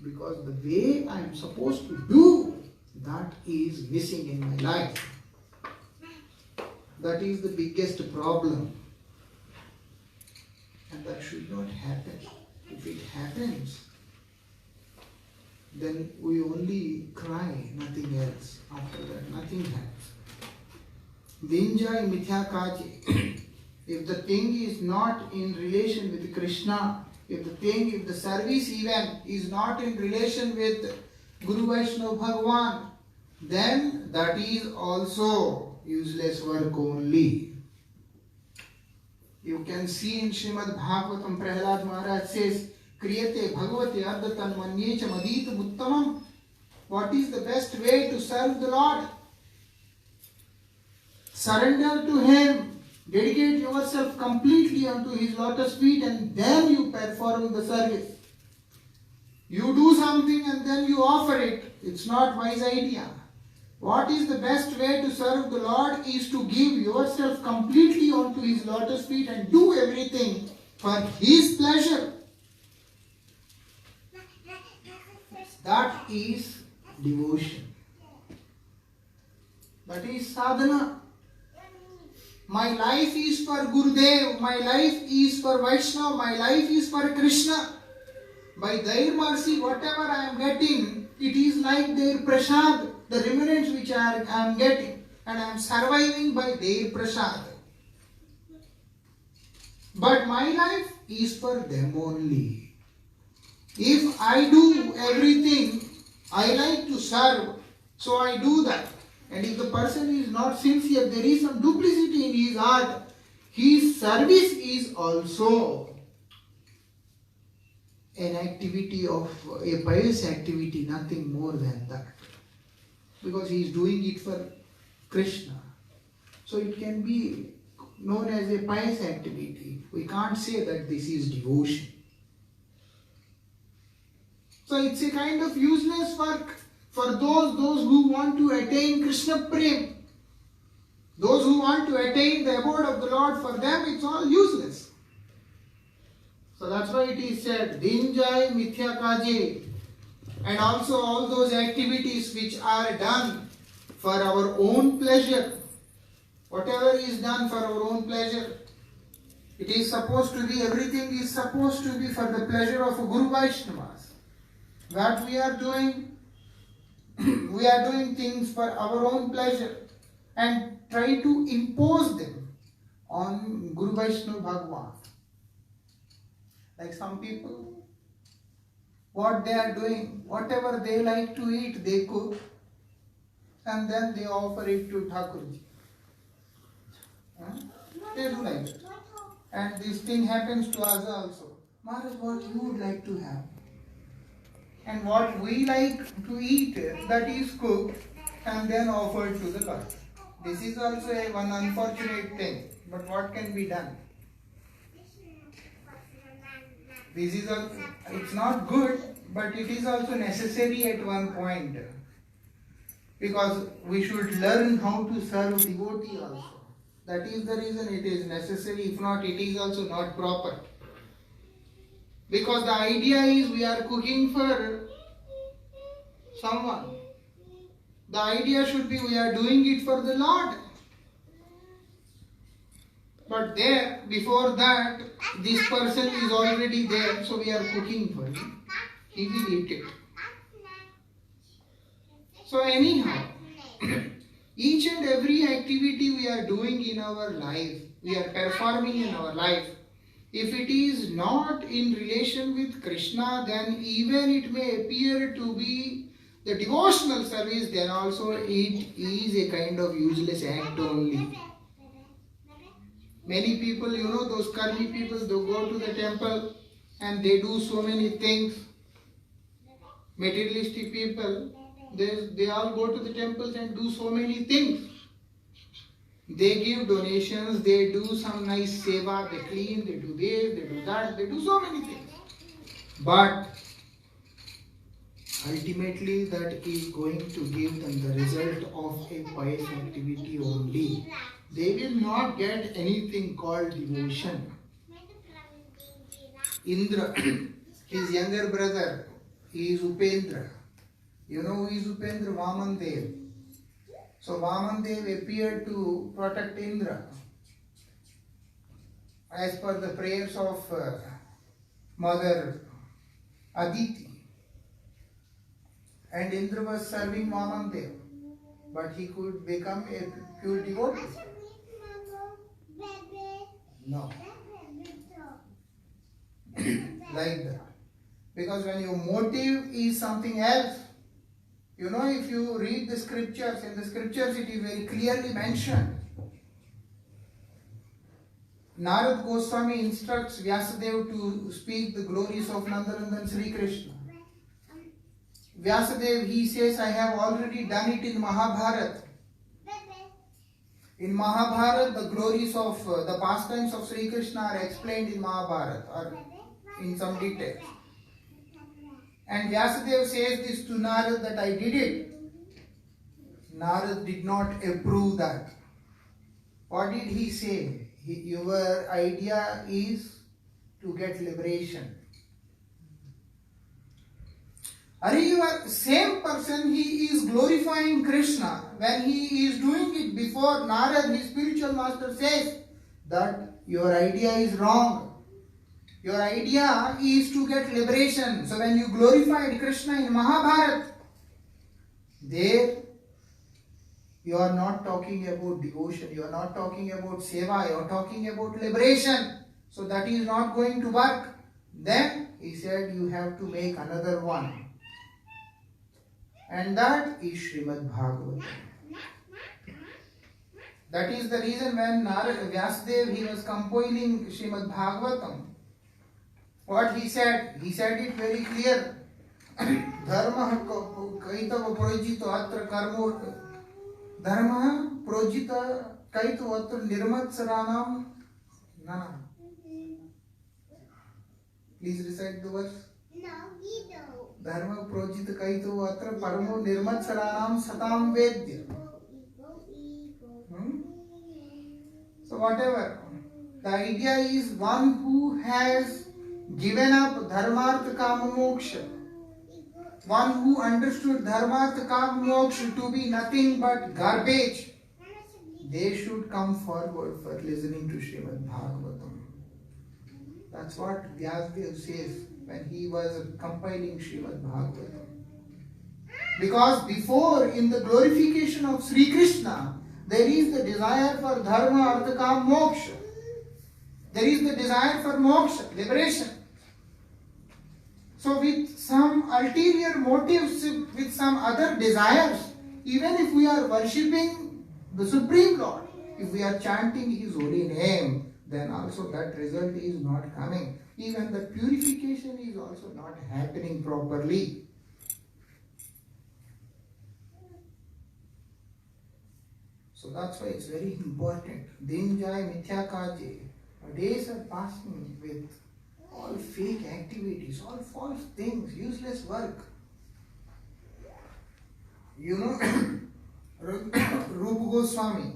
Because the way I am supposed to do, that is missing in my life. That is the biggest problem. And that should not happen. If it happens, then we only cry, nothing else. After that, nothing happens. Dinjai mithya kaje. If the thing is not in relation with Krishna, if the service even is not in relation with Guru Vaishnava Bhagwan, then that is also useless work only. You can see in Srimad Bhagavatam, Prahlad Maharaj says, Kriyate Bhagavate Ardatan Manyecha Madita Uttamam. What is the best way to serve the Lord? Surrender to Him. Dedicate yourself completely unto His lotus feet and then you perform the service. You do something and then you offer it. It's not wise idea. What is the best way to serve the Lord is to give yourself completely onto His lotus feet and do everything for his pleasure. That is devotion. That is sadhana. My life is for Gurudev, my life is for Vaishnava, my life is for Krishna. By their mercy, whatever I am getting, it is like their prasad, the remnants which I am getting, and I am surviving by their prasad. But my life is for them only. If I do everything, I like to serve, so I do that. And if the person is not sincere, there is some duplicity in his heart, his service is also an activity of a pious activity, nothing more than that. Because he is doing it for Krishna. So it can be known as a pious activity. We can't say that this is devotion. So it's a kind of useless work for those who want to attain Krishna Prem. Those who want to attain the abode of the Lord, for them it's all useless. So that's why it is said, Dinjai Mithya Kaje. And also all those activities which are done for our own pleasure. Whatever is done for our own pleasure. It is supposed to be, everything is supposed to be for the pleasure of Guru Vaishnavas. What we are doing, we are doing things for our own pleasure and try to impose them on Guru Vaishnava Bhagwan. Like some people, what they are doing, whatever they like to eat, they cook and then they offer it to Thakurji. They do like that. And this thing happens to us also. Maharaj, what you would like to have? And what we like to eat, that is cooked and then offered to the Lord. This is also one unfortunate thing. But what can be done? This is also, it's not good, but it is also necessary at one point. Because we should learn how to serve devotee also. That is the reason it is necessary. If not, it is also not proper. Because the idea is we are cooking for someone. The idea should be we are doing it for the Lord. But there, before that, this person is already there, so we are cooking for him. He will eat it. So anyhow, each and every activity we are doing in our life, we are performing in our life, if it is not in relation with Krishna, then even it may appear to be the devotional service, then also it is a kind of useless act only. Many people, those karmi people, they go to the temple and they do so many things. Materialistic people, they all go to the temples and do so many things. They give donations, they do some nice seva, they clean, they do this, they do that, they do so many things. But ultimately that is going to give them the result of a pious activity only. They will not get anything called devotion. Indra, his younger brother, he is Upendra. You know who is Upendra? Vaman Dev. So Vaman Dev appeared to protect Indra as per the prayers of Mother Aditi. And Indra was serving Vaman Dev, but he could become a pure devotee. No. Like that. Because when your motive is something else, if you read the scriptures, in the scriptures it is very clearly mentioned. Narad Goswami instructs Vyasadeva to speak the glories of Nandanandan Sri Krishna. Vyasadeva, he says, I have already done it in Mahabharata. In Mahabharata, the glories of the pastimes of Sri Krishna are explained in Mahabharata or in some details. And Vyasadeva says this to Narad that I did it. Narad did not approve that. What did he say? Your idea is to get liberation. Ariva, same person, he is glorifying Krishna. When he is doing it before Narad, his spiritual master says that your idea is wrong. Your idea is to get liberation. So when you glorified Krishna in Mahabharata, there you are not talking about devotion, you are not talking about seva, you are talking about liberation. So that is not going to work. Then he said you have to make another one. And that is Srimad Bhagavatam. That is the reason when Vyasadeva, he was compiling Srimad Bhagavatam, what he said it very clear. Dharma kaitava projito atra karmo dharma projita kaito atra nirmatsaranam. Nana. Please recite the verse. No, we don't. Dharma projita kaito atra paramo nirmatsaranam satam vedya. So whatever. The idea is one who has given up dharmartha kama moksha. One who understood dharmartha kama moksha to be nothing but garbage. They should come forward for listening to Srimad Bhagavatam. That's what Vyasadeva says when he was compiling Srimad Bhagavatam. Because before, in the glorification of Sri Krishna, there is the desire for dharma, artha, kama, moksha. There is the desire for moksha, liberation. So with some ulterior motives, with some other desires, even if we are worshipping the Supreme Lord, if we are chanting His holy name, then also that result is not coming. Even the purification is also not happening properly. So that's why it's very important. Din jai mithya kaje. Days are passing with all fake activities, all false things, useless work. You know, Rupa Goswami,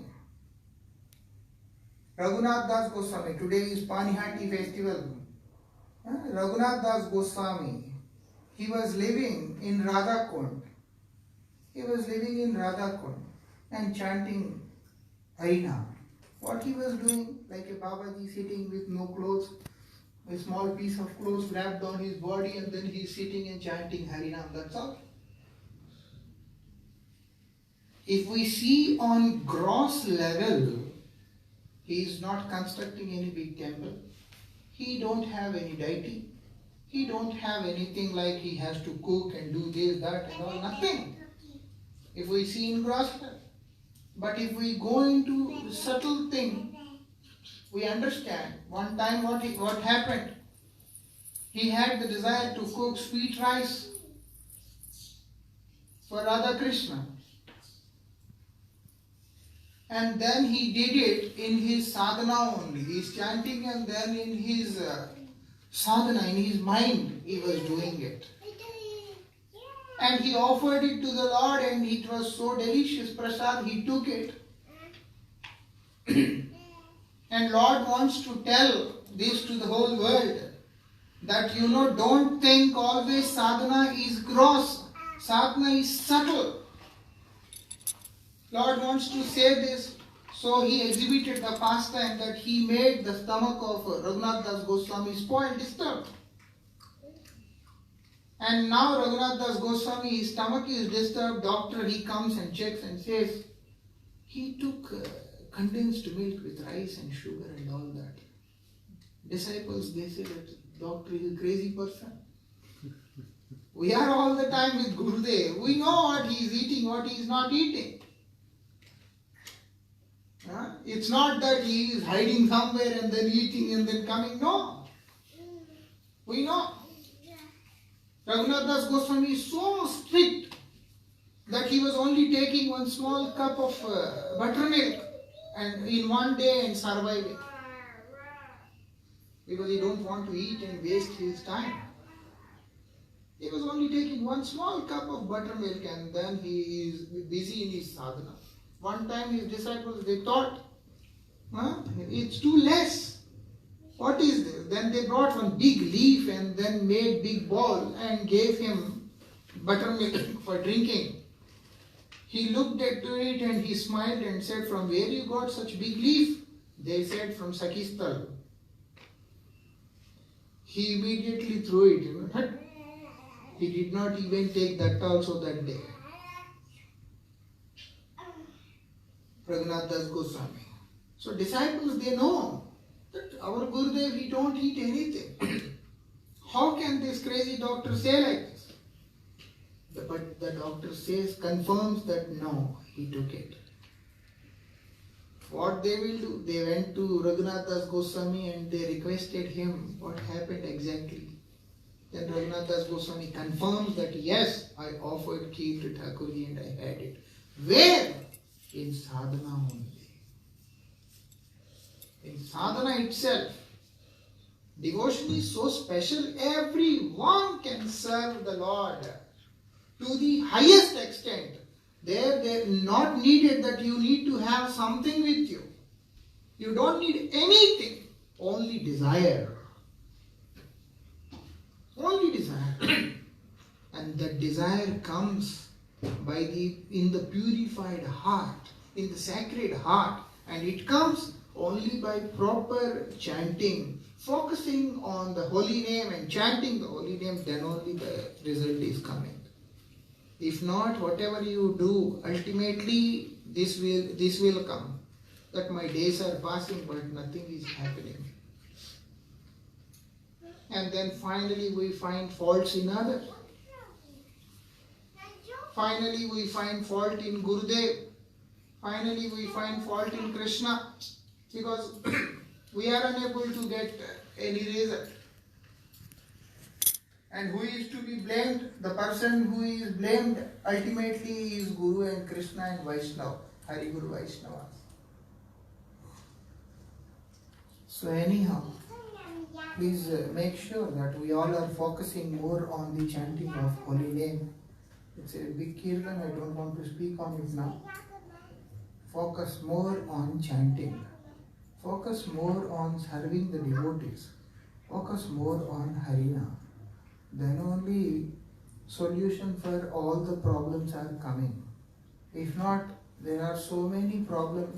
Raghunath Das Goswami, today is Panihati festival. Raghunath Das Goswami, he was living in Radhakund. He was living in Radhakund and chanting Harinam. What he was doing, like a Babaji sitting with no clothes, a small piece of clothes wrapped on his body, and then he is sitting and chanting Harinam, that's all. If we see on gross level, he is not constructing any big temple. He don't have any deity. He don't have anything like he has to cook and do this, that and all, nothing. If we see in gross level. But if we go into subtle thing, we understand. One time what happened? He had the desire to cook sweet rice for Radha Krishna. And then he did it in his sadhana only. He is chanting, and then in his sadhana, in his mind, he was doing it. And he offered it to the Lord, and it was so delicious, prasad, he took it. And Lord wants to tell this to the whole world, that don't think always sadhana is gross, sadhana is subtle. Lord wants to say this, so he exhibited the pastime that he made the stomach of Raghunath Das Goswami spoiled, disturbed. And now Raghunath Das Goswami, his stomach is disturbed. Doctor, he comes and checks and says, he took condensed milk with rice and sugar and all that. Disciples, they say that doctor is a crazy person. We are all the time with Gurudev. We know what he is eating, what he is not eating. It's not that he is hiding somewhere and then eating and then coming. No. We know. Raghunath Das Goswami is so strict that he was only taking one small cup of buttermilk and in one day and surviving. Because he don't want to eat and waste his time. He was only taking one small cup of buttermilk, and then he is busy in his sadhana. One time his disciples, they thought, it's too less. What is this? Then they brought one big leaf and then made big ball and gave him buttermilk for drinking. He looked at it and he smiled and said, "From where you got such big leaf?" They said, "From Sakistal." He immediately threw it. He did not even take that also that day. Raghunath Das Goswami. So disciples, they know that our Gurudev, he don't eat anything. How can this crazy doctor say like this? But the doctor says, confirms that no, he took it. What they will do? They went to Raghunath Das Goswami and they requested him what happened exactly. Then Raghunath Das Goswami confirms that yes, I offered kheer to Thakurji and I had it. Where? In sadhana only. In sadhana itself. Devotion is so special, everyone can serve the Lord to the highest extent. They're not needed that you need to have something with you. You don't need anything, only desire. Only desire. And that desire comes in the purified heart, in the sacred heart, and it comes only by proper chanting, focusing on the holy name and chanting the holy name, then only the result is coming. If not, whatever you do, ultimately this will come. That my days are passing but nothing is happening. And then finally we find faults in others. Finally we find fault in Gurudev. Finally we find fault in Krishna. Because we are unable to get any result. And who is to be blamed? The person who is blamed ultimately is Guru and Krishna and Vaishnava, Hari Guru Vaishnava. So anyhow, please make sure that we all are focusing more on the chanting of holy name. It's a big kirtan, I don't want to speak on it now. Focus more on chanting. Focus more on serving the devotees. Focus more on Harina. Then only solution for all the problems are coming. If not, there are so many problems.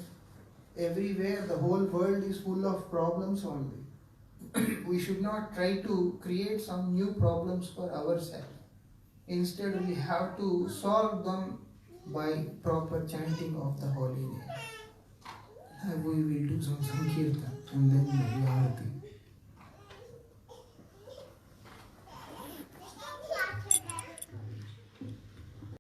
Everywhere, the whole world is full of problems only. We should not try to create some new problems for ourselves. Instead, we have to solve them by proper chanting of the holy name. We will do some Sankirtan and then the Arati.